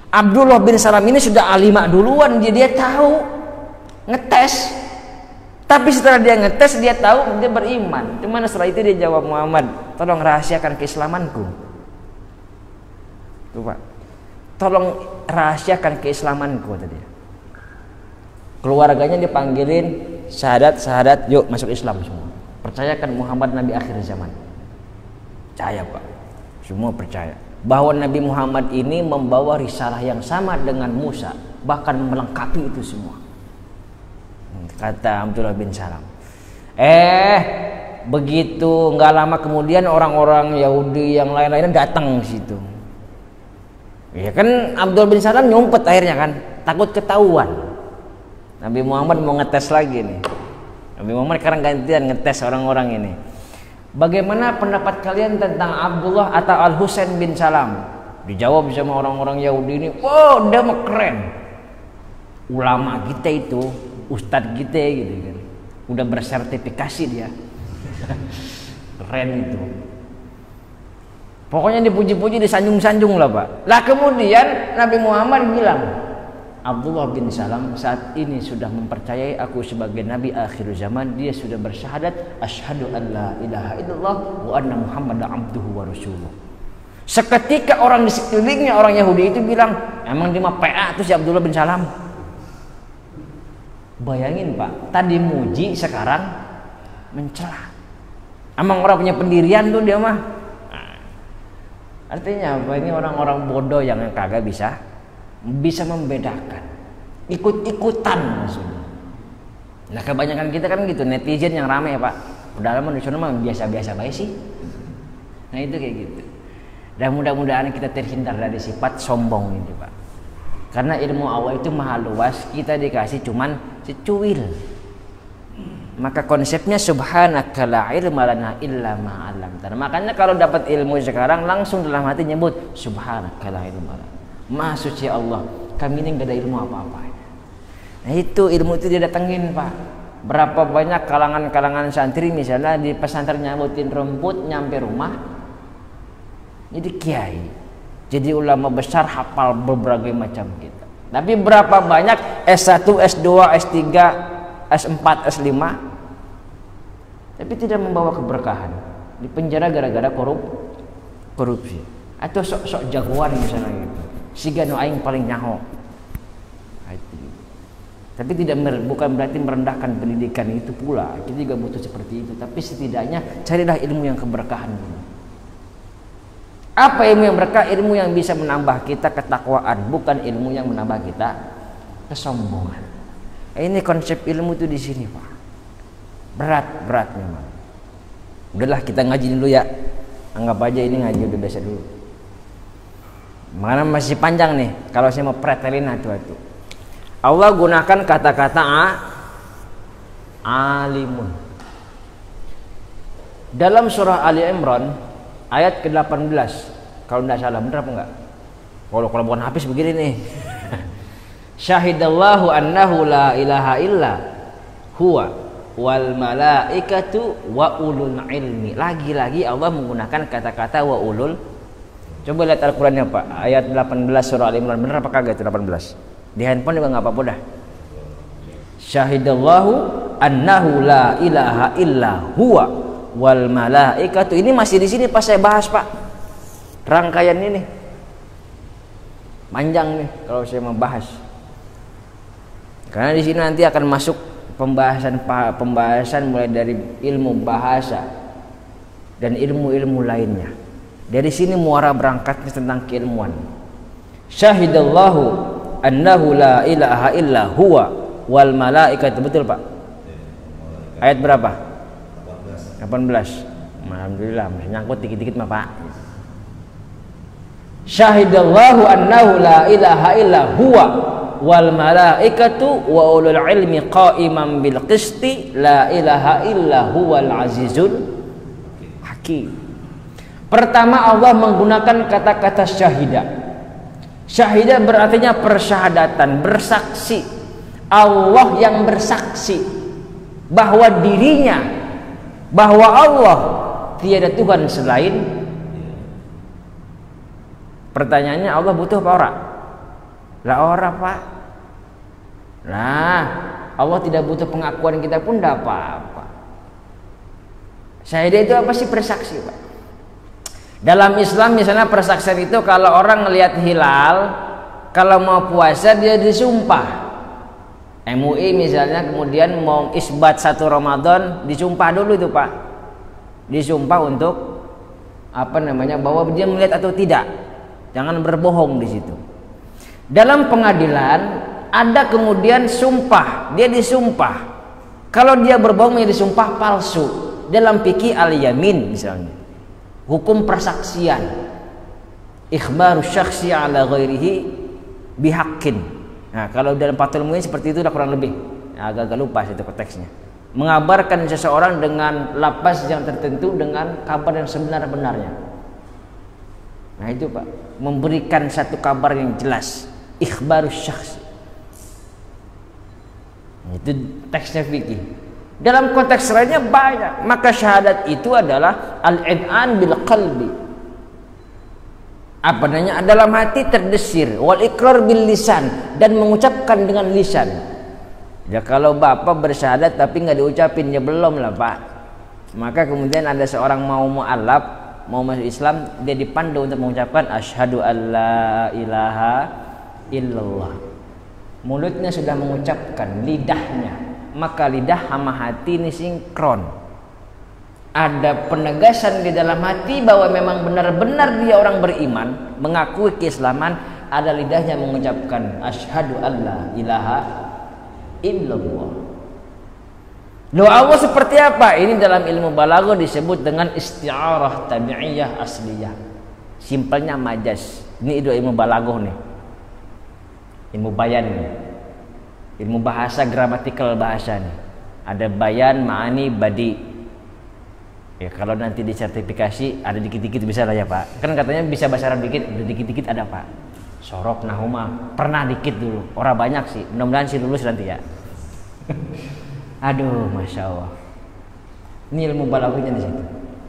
Abdullah bin Salam ini sudah alimah duluan, dia tahu. Ngetes, tapi setelah dia ngetes dia tahu, dia beriman. Cuman setelah itu dia jawab, Muhammad, tolong rahasiakan keislamanku. Tuh Pak, tolong rahasiakan keislamanku tadi. Keluarganya dipanggilin, syahadat, yuk masuk Islam semua. Percayakan Muhammad Nabi akhir zaman. Percaya Pak, semua percaya bahwa Nabi Muhammad ini membawa risalah yang sama dengan Musa, bahkan melengkapi itu semua. Kata Abdullah bin Salam. Begitu nggak lama kemudian orang-orang Yahudi yang lain-lainnya datang ke situ. Ya kan Abdullah bin Salam nyumpet akhirnya kan, takut ketahuan. Nabi Muhammad mau ngetes lagi nih. Nabi Muhammad sekarang gantian ngetes orang-orang ini. Bagaimana pendapat kalian tentang Abdullah atau Al-Husain bin Salam? Dijawab sama orang-orang Yahudi ini, wow, dia mah keren. Ulama kita itu, ustadz kita gitu kan, udah bersertifikasi dia. Keren itu. Pokoknya dipuji-puji, disanjung-sanjung lah Pak. Lah kemudian Nabi Muhammad bilang, Abdullah bin Salam saat ini sudah mempercayai aku sebagai Nabi akhir zaman. Dia sudah bersyahadat, asyhadu an la ilaha illallah wa anna Muhammadan abduhu wa rasuluh. Seketika orang di sekelilingnya orang Yahudi itu bilang, emang dia mah PA tuh si Abdullah bin Salam. Bayangin Pak, tadi muji sekarang mencela. Emang orang punya pendirian tuh dia mah. Nah, artinya apa? Ini orang-orang bodoh yang kagak bisa membedakan, ikut-ikutan maksudnya. Nah kebanyakan kita kan gitu, netizen yang rame Pak. Padahal manusia mah biasa-biasa baik sih. Nah itu kayak gitu. Dan mudah-mudahan kita terhindar dari sifat sombong ini Pak. Karena ilmu Allah itu maha luas, kita dikasih cuman secuil. Maka konsepnya subhanaka la ilma lana illa ma 'allamtana. Makanya kalau dapat ilmu sekarang langsung dalam hati nyebut subhanaka la ilma lana. Maha suci Allah, kami ini enggak ada ilmu apa-apa. Nah itu ilmu itu dia datengin Pak. Berapa banyak kalangan-kalangan santri misalnya di pesantren nyabutin rumput nyampe rumah jadi kiai, jadi ulama besar, hafal berbagai macam kita. Tapi berapa banyak S1, S2, S3, S4, S5 tapi tidak membawa keberkahan, di penjara gara-gara korupsi atau sok-sok jagoan misalnya gitu, siga nu aing paling nyaho. Tapi bukan berarti merendahkan pendidikan itu pula, kita juga butuh seperti itu. Tapi setidaknya carilah ilmu yang keberkahan dulu. Apa ilmu yang berkah? Ilmu yang bisa menambah kita ketakwaan, bukan ilmu yang menambah kita kesombongan. Ini konsep ilmu itu di sini Pak. Berat memang. Udahlah kita ngaji dulu ya. Anggap aja ini ngaji udah biasa dulu. Makanya masih panjang nih. Kalau saya mau pretelin atu-atu. Allah gunakan kata-kata alimun. Dalam surah Ali Imran ayat ke-18, kalau tidak salah, benar apa enggak? Kalau bukan habis begini nih. Syahidallahu annahu la ilaha illa huwa wal malaikatu wa ulul ilmi. Lagi-lagi Allah menggunakan kata-kata wa ulul. Coba lihat Al-Qur'annya Pak, ayat 18 surah Al-Imran. Benar apa kagak itu 18? Di handphone juga enggak apa-apa dah. Syahidallahu annahu la ilaha illa huwa wal malaikatu. Ini masih di sini pas saya bahas Pak. Rangkaian ini panjang nih kalau saya membahas. Karena di sini nanti akan masuk pembahasan mulai dari ilmu bahasa dan ilmu-ilmu lainnya. Dari sini muara berangkatnya tentang keilmuan. Syahidallahu annahu la ilaha illa huwa wal malaikatu. Betul Pak? Ayat berapa? 18. Alhamdulillah masih nyangkut dikit-dikit mah Pak. Syahidallahu annahu la ilaha illa huwa wal malaikatu wa ulul ilmi qa'iman bil qisti la ilaha illa huwal azizul hakim. Pertama Allah menggunakan kata-kata syahidah. Syahidah berartinya persyahadatan, bersaksi. Allah yang bersaksi bahwa dirinya, bahwa Allah tiada Tuhan selain. Pertanyaannya, Allah butuh apa ora? Lah ora Pak. Nah, Allah tidak butuh pengakuan kita pun tidak apa-apa. Syahidah itu apa sih? Bersaksi Pak. Dalam Islam misalnya persaksian itu kalau orang ngelihat hilal, kalau mau puasa dia disumpah. MUI misalnya kemudian mau isbat 1 Ramadan disumpah dulu itu Pak. Disumpah untuk apa namanya, bahwa dia melihat atau tidak. Jangan berbohong di situ. Dalam pengadilan ada kemudian sumpah, dia disumpah. Kalau dia berbohong dia disumpah palsu. Dalam fikih al-yamin misalnya. Hukum persaksian, ikhbaru syakhsi ala ghairihi bihaqqin. Nah, kalau dalam Fathul Muin seperti itu udah kurang lebih. Agak-agak lupa itu konteksnya. Mengabarkan seseorang dengan lafaz yang tertentu dengan kabar yang sebenar-benarnya. Nah itu Pak, memberikan satu kabar yang jelas, ikhbaru syakhsi. Itu teksnya fikih. Dalam konteks lainnya banyak. Maka syahadat itu adalah al-id'an bil qalbi. Apa namanya? Dalam hati terdesir, wal iqrar bil lisan, dan mengucapkan dengan lisan. Ya kalau Bapak bersyahadat tapi nggak diucapin, ya belum lah Pak. Maka kemudian ada seorang mau mu'alaf, mau masuk Islam, dia dipandu untuk mengucapkan asyhadu alla ilaha illallah. Mulutnya sudah mengucapkan, lidahnya. Maka lidah sama hati ini sinkron. Ada penegasan di dalam hati bahwa memang benar-benar dia orang beriman, mengakui keislaman. Ada lidahnya mengucapkan asyhadu alla ilaha illallah. Doa Allah seperti apa? Ini dalam ilmu balaghah disebut dengan isti'arah tabi'iyah asliyah. Simpelnya majas. Ini ilmu balaghah nih. Ilmu bayan nih. Ilmu bahasa, gramatikal bahasa nih. Ada bayan, ma'ani, badi. Ya kalau nanti disertifikasi ada dikit-dikit bisa lah ya Pak. Kan katanya bisa bahasa Arab dikit, udah dikit-dikit ada Pak. Sorok, nahuma, pernah dikit dulu. Orang banyak sih, mudah-mudahan sih lulus nanti ya. Aduh, masya Allah. Ini ilmu balaghahnya di situ.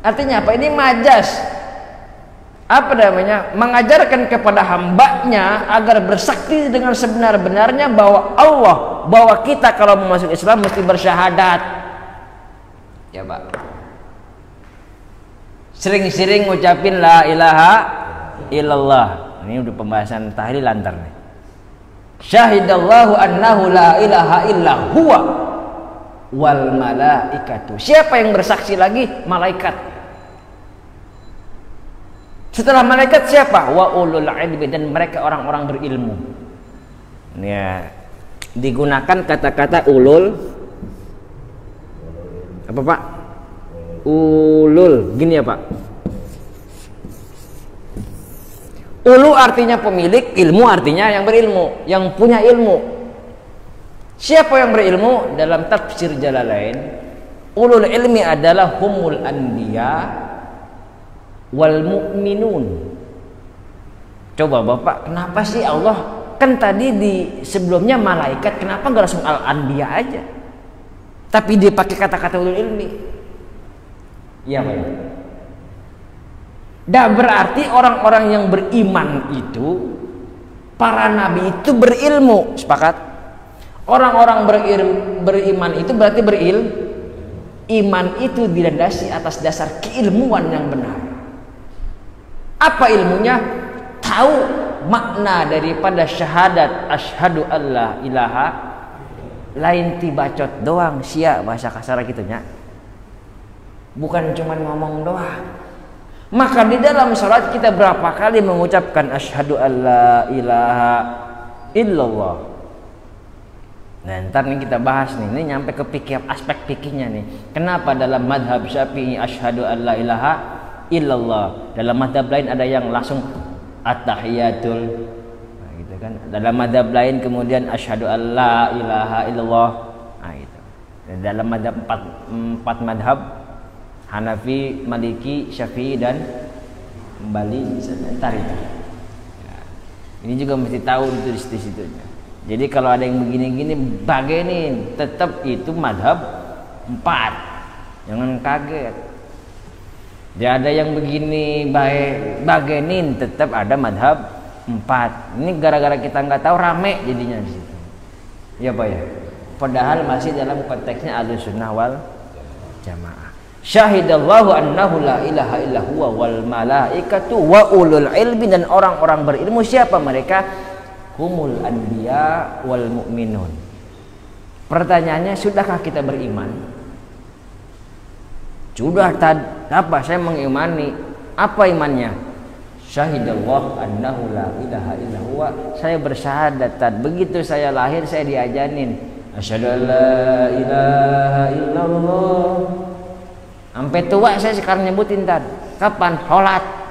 Artinya apa? Ini majas. Apa namanya? Mengajarkan kepada hambanya agar bersakti dengan sebenar-benarnya bahwa Allah, bahwa kita kalau mau masuk Islam mesti bersyahadat. Ya Pak. Sering-sering ngucapin la ilaha illallah. Ini udah pembahasan tahlil lantar nih. Syahidallahu annahu la ilaha illa huwa wal malaikatu. Siapa yang bersaksi lagi? Malaikat. Setelah malaikat siapa? Wa ulul ilmi, dan mereka orang-orang berilmu. Ya, digunakan kata-kata ulul. Apa Pak? Ulul, gini ya Pak. Ulu artinya pemilik, ilmu artinya yang berilmu, yang punya ilmu. Siapa yang berilmu? Dalam tafsir Jalalain, ulul ilmi adalah humul anbiya wal mu'minun. Coba Bapak, kenapa sih Allah Kan tadi di sebelumnya malaikat, kenapa nggak langsung al-anbiya aja? Tapi dia pakai kata-kata ulul ilmi. Iya Pak. Dah berarti orang-orang yang beriman itu, para nabi itu berilmu, sepakat? Orang-orang beriman itu berarti iman itu dilandasi atas dasar keilmuan yang benar. Apa ilmunya? Tahu makna daripada syahadat asyhadu alla ilaha, lain ti bacot doang sia bahasa kasar gitunya. Bukan cuma ngomong doang. Maka di dalam salat kita berapa kali mengucapkan asyhadu alla ilaha illallah. Nah, ntar nih kita bahas nih, ini nyampe ke aspek fikihnya nih. Kenapa dalam madhab Syafi'i asyhadu alla ilaha illallah, dalam madhab lain ada yang langsung at-tahiyatul, nah, gitu kan. Dalam madhab lain kemudian asyhadu alla ilaha illallah, nah itu. Dan dalam madhab empat madhab Hanafi, Maliki, Syafi'i dan Bali sebentar itu. Ya. Ini juga mesti tahu itu di situ-situnya. Jadi kalau ada yang begini-gini bagenin, tetap itu madhab 4. Jangan kaget. Dia ada yang begini bagenin, tetap ada madhab 4. Ini gara-gara kita nggak tahu rame jadinya di situ. Ya Pak ya. Padahal masih dalam konteksnya Ahlussunnah wal Jamaah. Syahidallahu annahu la ilaha illa huwa wal malaikatu wa ulul ilmi, dan orang-orang berilmu siapa mereka? Humul anbiya wal mu'minun. Pertanyaannya, sudahkah kita beriman? Sudah. Apa? Saya mengimani. Apa imannya? Syahidallahu annahu la ilaha illa huwa. Saya bersyahadat, begitu saya lahir saya diajanin asyhadu an la ilaha illallah. Sampai tua saya sekarang nyebutin tadi. Kapan? Sholat.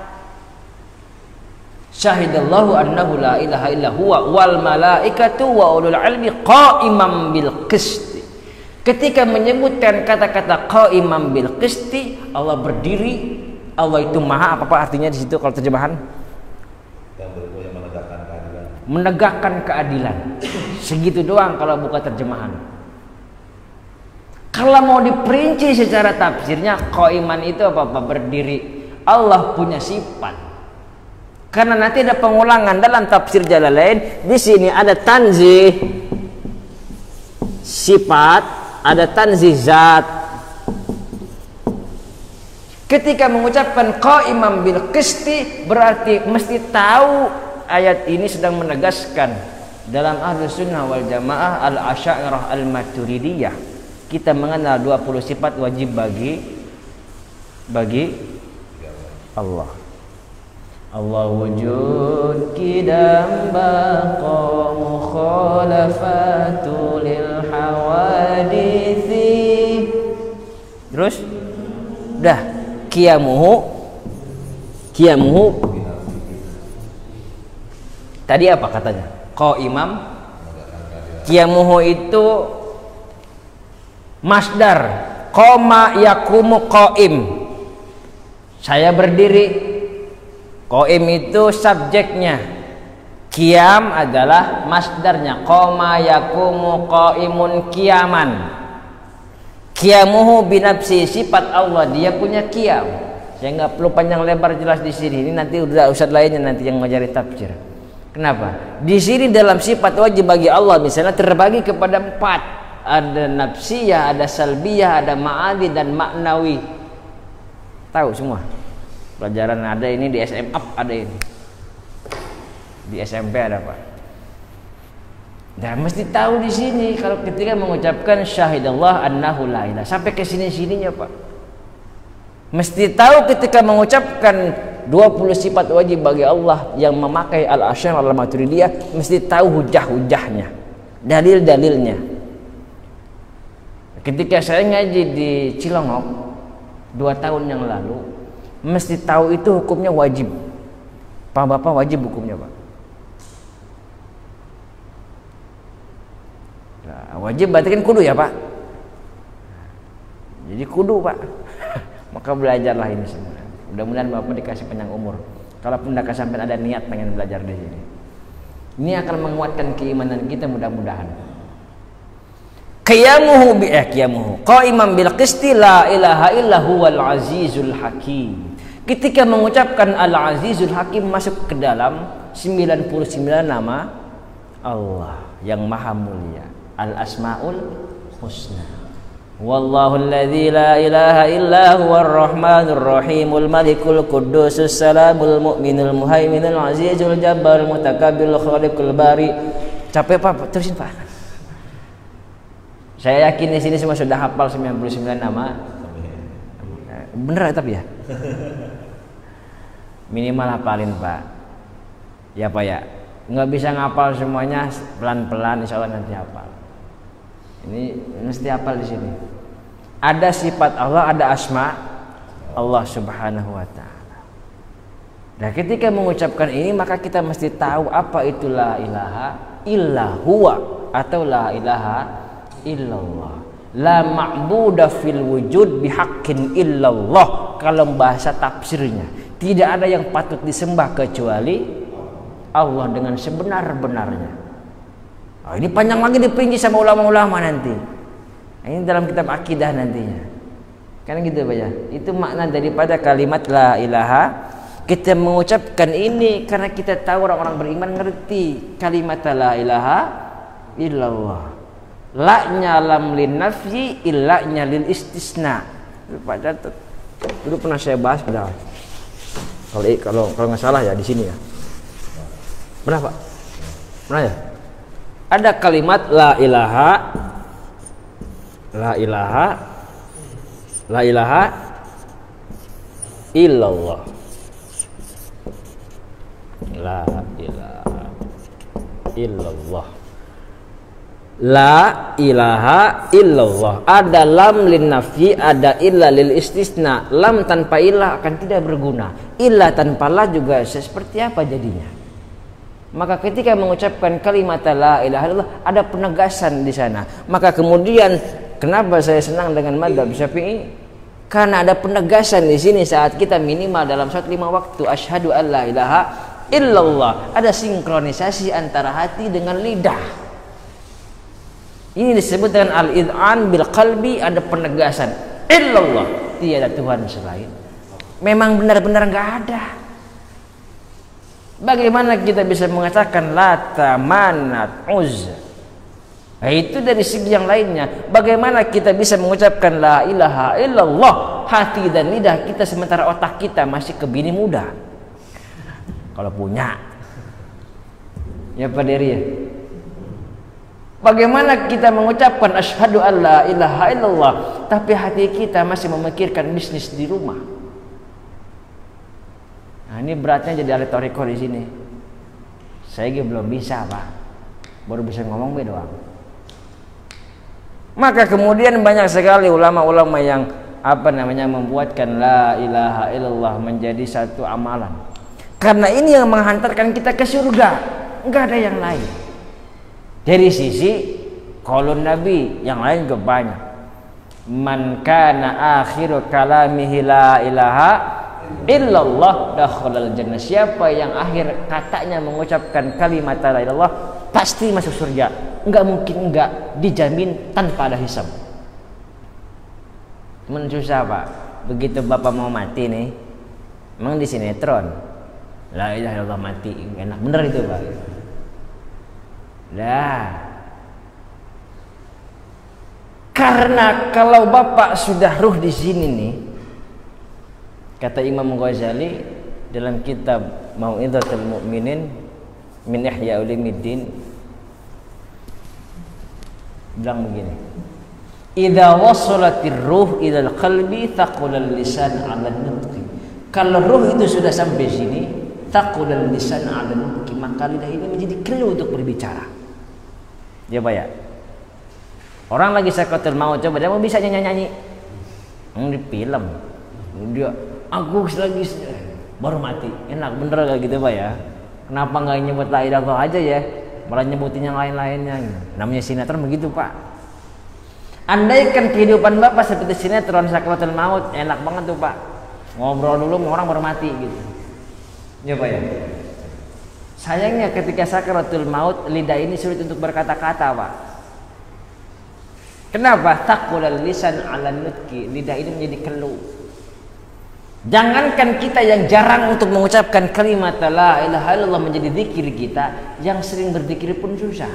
Syahidallahu annahu la ilaha illa huwa wal malaikatu wa ulul ilmi qaimam bil qisti. Ketika menyebutkan kata-kata qaimam bil qisti, Allah berdiri. Allah itu maha, apa artinya di situ kalau terjemahan? Yang menegakkan keadilan. Menegakkan keadilan. Segitu doang kalau buka terjemahan. Kalau mau diperinci secara tafsirnya, qaiman itu apa? Berdiri. Allah punya sifat. Karena nanti ada pengulangan dalam tafsir Jalalain. Di sini ada tanzih sifat, ada tanzih zat. Ketika mengucapkan qaiman bil qisti, berarti mesti tahu ayat ini sedang menegaskan dalam Ahlussunnah wal Jamaah al-Asy'ariyah al-Maturidiyah. Kita mengenal 20 sifat wajib bagi Allah. Allah wujud qidam baqa mukhalafatu lil hawadithi. Terus udah qiyamuhu tadi apa katanya? Qaimam. Qiyamuhu itu masdar, qoma yakumu qaim. Saya berdiri. Qaim itu subjeknya. Qiyam adalah masdarnya. Qoma yakumu qaimun qiyaman. Qiyamuhu binafsi, sifat Allah, dia punya qiyam. Saya nggak perlu panjang lebar jelas di sini. Ini nanti udah ustadz lainnya nanti yang ngajari tafsir. Kenapa? Di sini dalam sifat wajib bagi Allah misalnya terbagi kepada 4. Ada nafsiyah, ada salbiyah, ada ma'adi dan maknawi. Tahu semua. Pelajaran ada ini di SMA, ada ini. Di SMP ada Pak. Dan mesti tahu di sini kalau ketika mengucapkan syahidallah annahu la ilaha, sampai ke sini-sininya Pak. Mesti tahu ketika mengucapkan 20 sifat wajib bagi Allah yang memakai al-Asy'ariyah al-Maturidiyah, mesti tahu hujah-hujahnya, dalil-dalilnya. Ketika saya ngaji di Cilongok 2 tahun yang lalu, mesti tahu itu hukumnya wajib. Pak Bapak wajib hukumnya Pak. Nah, wajib berarti kan kudu ya Pak. Jadi kudu Pak. Maka belajarlah ini semua. Mudah-mudahan Bapak dikasih panjang umur. Kalaupun tidak sampai ada niat pengen belajar di sini. Ini akan menguatkan keimanan kita mudah-mudahan. Qiyamuhu qa'iman bil qisti la ilaha illa huwal azizul hakim. Ketika mengucapkan al-azizul hakim masuk ke dalam 99 nama Allah yang maha mulia, al-asmaul husna. Wallahu alladzi la ilaha illa huwar rahmanur rahimul malikul quddusus salamul mu'minul muhaiminul azizul jabbarul mutakabbirul khaliqul bari. Capek Pak, terusin Pak. Saya yakin di sini semua sudah hafal 99 nama. Bener tapi ya? Minimal hafalin Pak. Ya Pak ya. Nggak bisa ngapal semuanya, pelan-pelan insya Allah nanti hafal. Ini mesti hafal di sini. Ada sifat Allah, ada asma Allah Subhanahu wa taala. Nah, ketika mengucapkan ini maka kita mesti tahu apa itu la ilaha illa huwa atau la ilaha illallah. La ma'buda fil wujud bihaqqin illallah. Kalau bahasa tafsirnya, tidak ada yang patut disembah kecuali Allah dengan sebenar-benarnya. Oh, ini panjang lagi diperinci sama ulama-ulama nanti. Ini dalam kitab akidah nantinya. Kan gitu Pak ya. Itu makna daripada kalimat la ilaha. Kita mengucapkan ini karena kita tahu orang-orang beriman ngerti kalimat la ilaha illallah. La-nya lam lin nafyi, illa-nya lil istisna. Pada dulu pernah saya bahas padahal. Kalau nggak salah ya di sini ya. Pernah Pak? Pernah ya? Ada kalimat la ilaha illallah. La ilaha illallah. La ilaha illallah. Ada lam lin nafi, ada illa lil istisna. Lam tanpa ilah akan tidak berguna. Illa tanpa la juga seperti apa jadinya? Maka ketika mengucapkan kalimat la ilaha illallah ada penegasan di sana. Maka kemudian kenapa saya senang dengan madzhab Syafi'i? Karena ada penegasan di sini saat kita minimal dalam sholat 5 waktu asyhadu an la ilaha illallah. Ada sinkronisasi antara hati dengan lidah. Ini disebut dengan al-id'an bil qalbi, ada penegasan illallah, tiada Tuhan selain. Memang benar-benar enggak ada. Bagaimana kita bisa mengatakan Lata, Manat, Uzza? Nah, itu dari segi yang lainnya. Bagaimana kita bisa mengucapkan la ilaha illallah hati dan lidah kita sementara otak kita masih kebini muda? Kalau punya. Ya Pak Dery ya. Bagaimana kita mengucapkan asyhadu an la ilaha illallah tapi hati kita masih memikirkan bisnis di rumah? Nah, ini beratnya jadi ahli thariqah di sini. Saya juga belum bisa Pak. Baru bisa ngomong be doang. Maka kemudian banyak sekali ulama-ulama yang membuatkan la ilaha illallah menjadi satu amalan. Karena ini yang menghantarkan kita ke surga. Enggak ada yang lain. Dari sisi qaulun Nabi, yang lain juga banyak. Man kana akhiru kalamihi la ilaha illallah dakhalal jannah. Siapa yang akhir katanya mengucapkan kalimat la ilallah pasti masuk surga. Enggak mungkin enggak, dijamin tanpa ada hisab. Cuman susah Pak. Begitu Bapak mau mati nih, emang di sinetron la ilaha illallah mati, enak bener itu Pak. Nah, karena kalau Bapak sudah ruh di sini nih, kata Imam Ghazali dalam kitab Mau'izatul Mu'minin min Ihya Ulumuddin, bilang begini, idza wasalatir ruh ilal qalbi taqulal lisan 'ala nutqi. Kalau ruh itu sudah sampai sini, taqulal lisan 'ala nutqi, maka lidah ini menjadi kelu untuk berbicara. Ya Pak ya. Orang lagi sakaratul maut, coba dia mau bisa nyanyi-nyanyi. Di film. Dia aku lagi baru mati. Enak bener kayak gitu Pak ya. Kenapa nggak nyebut la ilaha illallah aja ya? Malah nyebutin yang lain-lainnya. Namanya sinetron begitu Pak. Andaikan kehidupan Bapak seperti sinetron sakaratul maut, enak banget tuh Pak. Ngobrol dulu sama orang baru mati gitu. Ya Pak ya. Sayangnya ketika sakaratul maut, lidah ini sulit untuk berkata-kata, Pak. Kenapa? Taqulal lisan 'ala nutqi. Lidah ini menjadi keluh. Jangankan kita yang jarang untuk mengucapkan kalimat la ilaha illallah menjadi zikir kita, yang sering berzikir pun susah.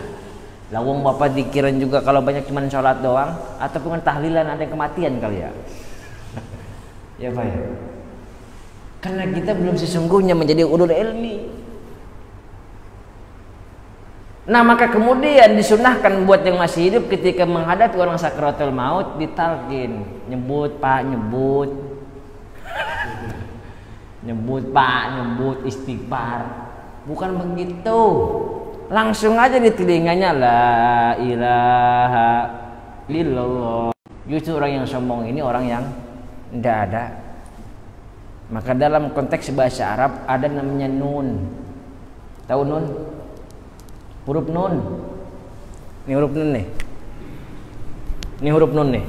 Lawang Bapak zikiran juga kalau banyak cuma sholat doang, ataupun tahlilan ada yang kematian kali ya. Ya Pak ya. Karena kita belum sesungguhnya menjadi ulul ilmi. Nah maka kemudian disunahkan buat yang masih hidup ketika menghadapi orang sakaratul maut ditalkin, nyebut Pak, nyebut Pak, nyebut istighfar. Bukan begitu, langsung aja di telinganya la ilaha illallah. Justru orang yang sombong ini orang yang tidak ada. Maka dalam konteks bahasa Arab ada namanya nun. Tahu nun? Huruf nun. Ini huruf nun nih. Ini huruf nun nih.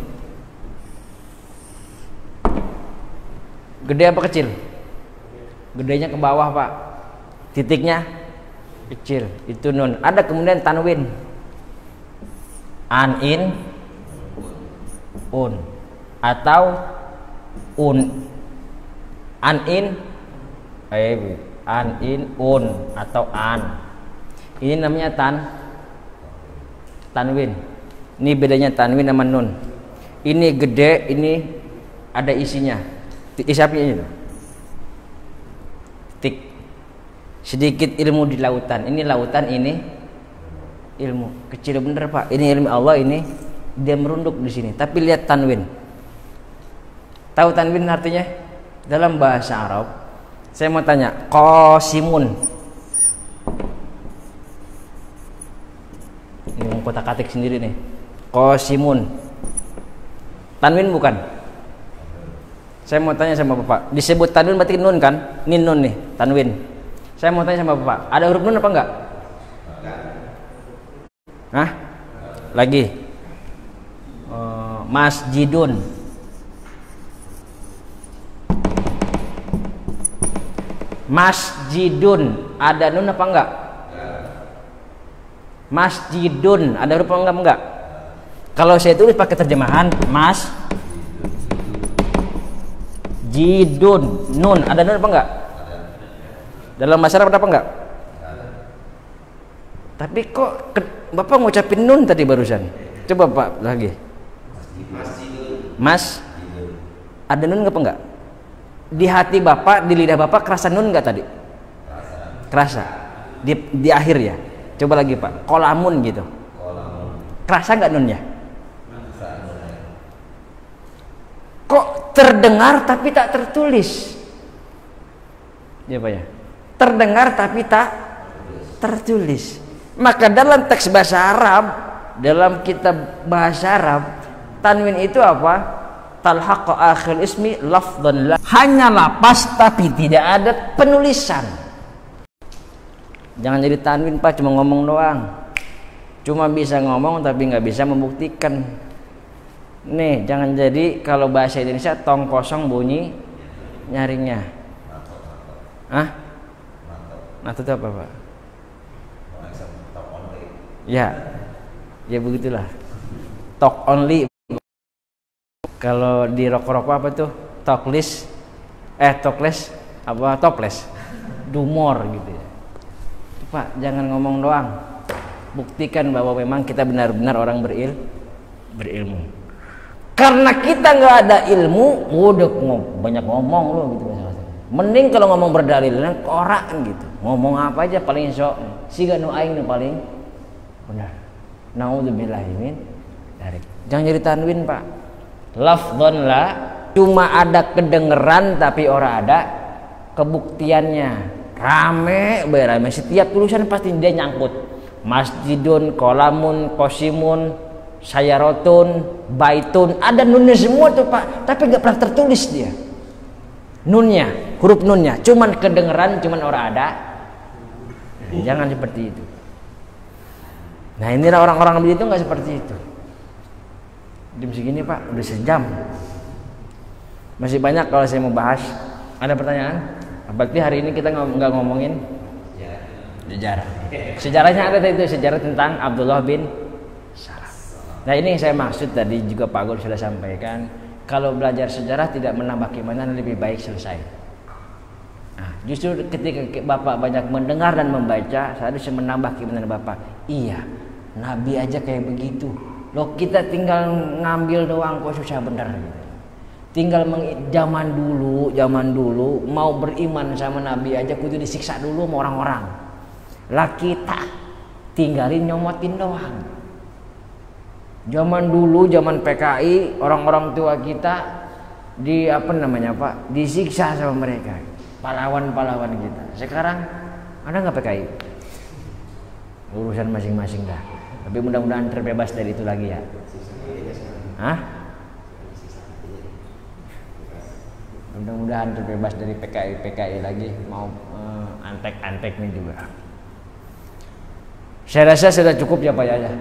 Gede apa kecil? Gedenya ke bawah, Pak. Titiknya kecil. Itu nun. Ada kemudian tanwin. An, in, un. Atau un. An, in, an, in, un. Atau an. Ini namanya tanwin. Ini bedanya tanwin sama nun. Ini gede, ini ada isinya. Isi apa ini? Tik. Sedikit ilmu di lautan. Ini lautan, ini ilmu. Kecil bener Pak. Ini ilmu Allah, ini dia merunduk di sini. Tapi lihat tanwin. Tahu tanwin artinya? Dalam bahasa Arab. Saya mau tanya, qasimun. Ini mau kotak-katik sendiri nih. Qasimun. Tanwin bukan? Saya mau tanya sama Bapak. Disebut tanwin berarti nun kan? Ini nun nih, tanwin. Saya mau tanya sama Bapak. Ada huruf nun apa enggak? Hah? Lagi. Masjidun. Masjidun. Ada nun apa enggak? Masjidun, ada huruf apa enggak? Kalau saya tulis pakai terjemahan mas jidun, nun, ada nun apa enggak? Dalam bahasa Arab ada apa enggak? Tapi kok Bapak ngucapin nun tadi barusan? Coba Pak lagi. Mas, ada nun apa enggak? Di hati Bapak, di lidah Bapak kerasa nun enggak tadi? Kerasa. Di akhir ya. Coba lagi Pak, kolamun gitu. Kerasa nggak nunnya? Kok terdengar tapi tak tertulis? Ya Pak ya. Terdengar tapi tak tertulis. Maka dalam teks bahasa Arab, dalam kitab bahasa Arab, tanwin itu apa? Talhaqqa akhir ismi lafdhan la. Hanya lapas tapi tidak ada penulisan. Jangan jadi tanwin Pak, cuma ngomong doang. Cuma bisa ngomong tapi nggak bisa membuktikan. Nih, jangan jadi kalau bahasa Indonesia tong kosong bunyi nyaringnya. Hah? Nah itu apa Pak? Ya, ya begitulah. Talk only. Kalau di rokok-rokok apa tuh? Talkless, talkless, apa toples? Dumor gitu ya. Pak, jangan ngomong doang. Buktikan bahwa memang kita benar-benar orang berilmu. Karena kita nggak ada ilmu, udah banyak ngomong loh gitu. Mending kalau ngomong berdalil, korak gitu. Ngomong apa aja paling sok. Siga nu aing nu paling benar. Naudzubillahi min dzalik. Jangan jadi tanwin Pak. Lafdhon la, cuma ada kedengeran tapi ora ada kebuktiannya. Rame berame, setiap tulisan pasti dia nyangkut. Masjidun, kolamun, kosimun, sayarotun, baitun, ada nunnya semua tuh Pak, tapi nggak pernah tertulis dia. Nunnya, huruf nunnya, cuman kedengeran, cuman orang ada. Nah, jangan seperti itu. Nah inilah orang-orang begitu nggak seperti itu. Jam segini Pak, udah sejam. Masih banyak kalau saya mau bahas. Ada pertanyaan? Berarti hari ini kita nggak ngomongin Sejarah. Sejarahnya ada itu, sejarah tentang Abdullah bin Salam. Nah ini yang saya maksud tadi juga Pak Gul sudah sampaikan. Kalau belajar sejarah tidak menambah keimanan, lebih baik selesai. Nah, justru ketika Bapak banyak mendengar dan membaca, seharusnya menambah keimanan Bapak. Iya, Nabi aja kayak begitu. Loh kita tinggal ngambil doang kok susah bener gitu. Tinggal zaman dulu mau beriman sama Nabi aja kudu disiksa dulu sama orang-orang. Lah kita tinggalin nyomotin doang. Zaman dulu, zaman PKI, orang-orang tua kita disiksa sama mereka. Pahlawan-pahlawan kita. Sekarang ada nggak PKI? Urusan masing-masing dah. Tapi mudah-mudahan terbebas dari itu lagi ya. Hah? Mudah-mudahan terbebas dari PKI lagi, mau antek-anteknya juga. Saya rasa sudah cukup ya Pak ya.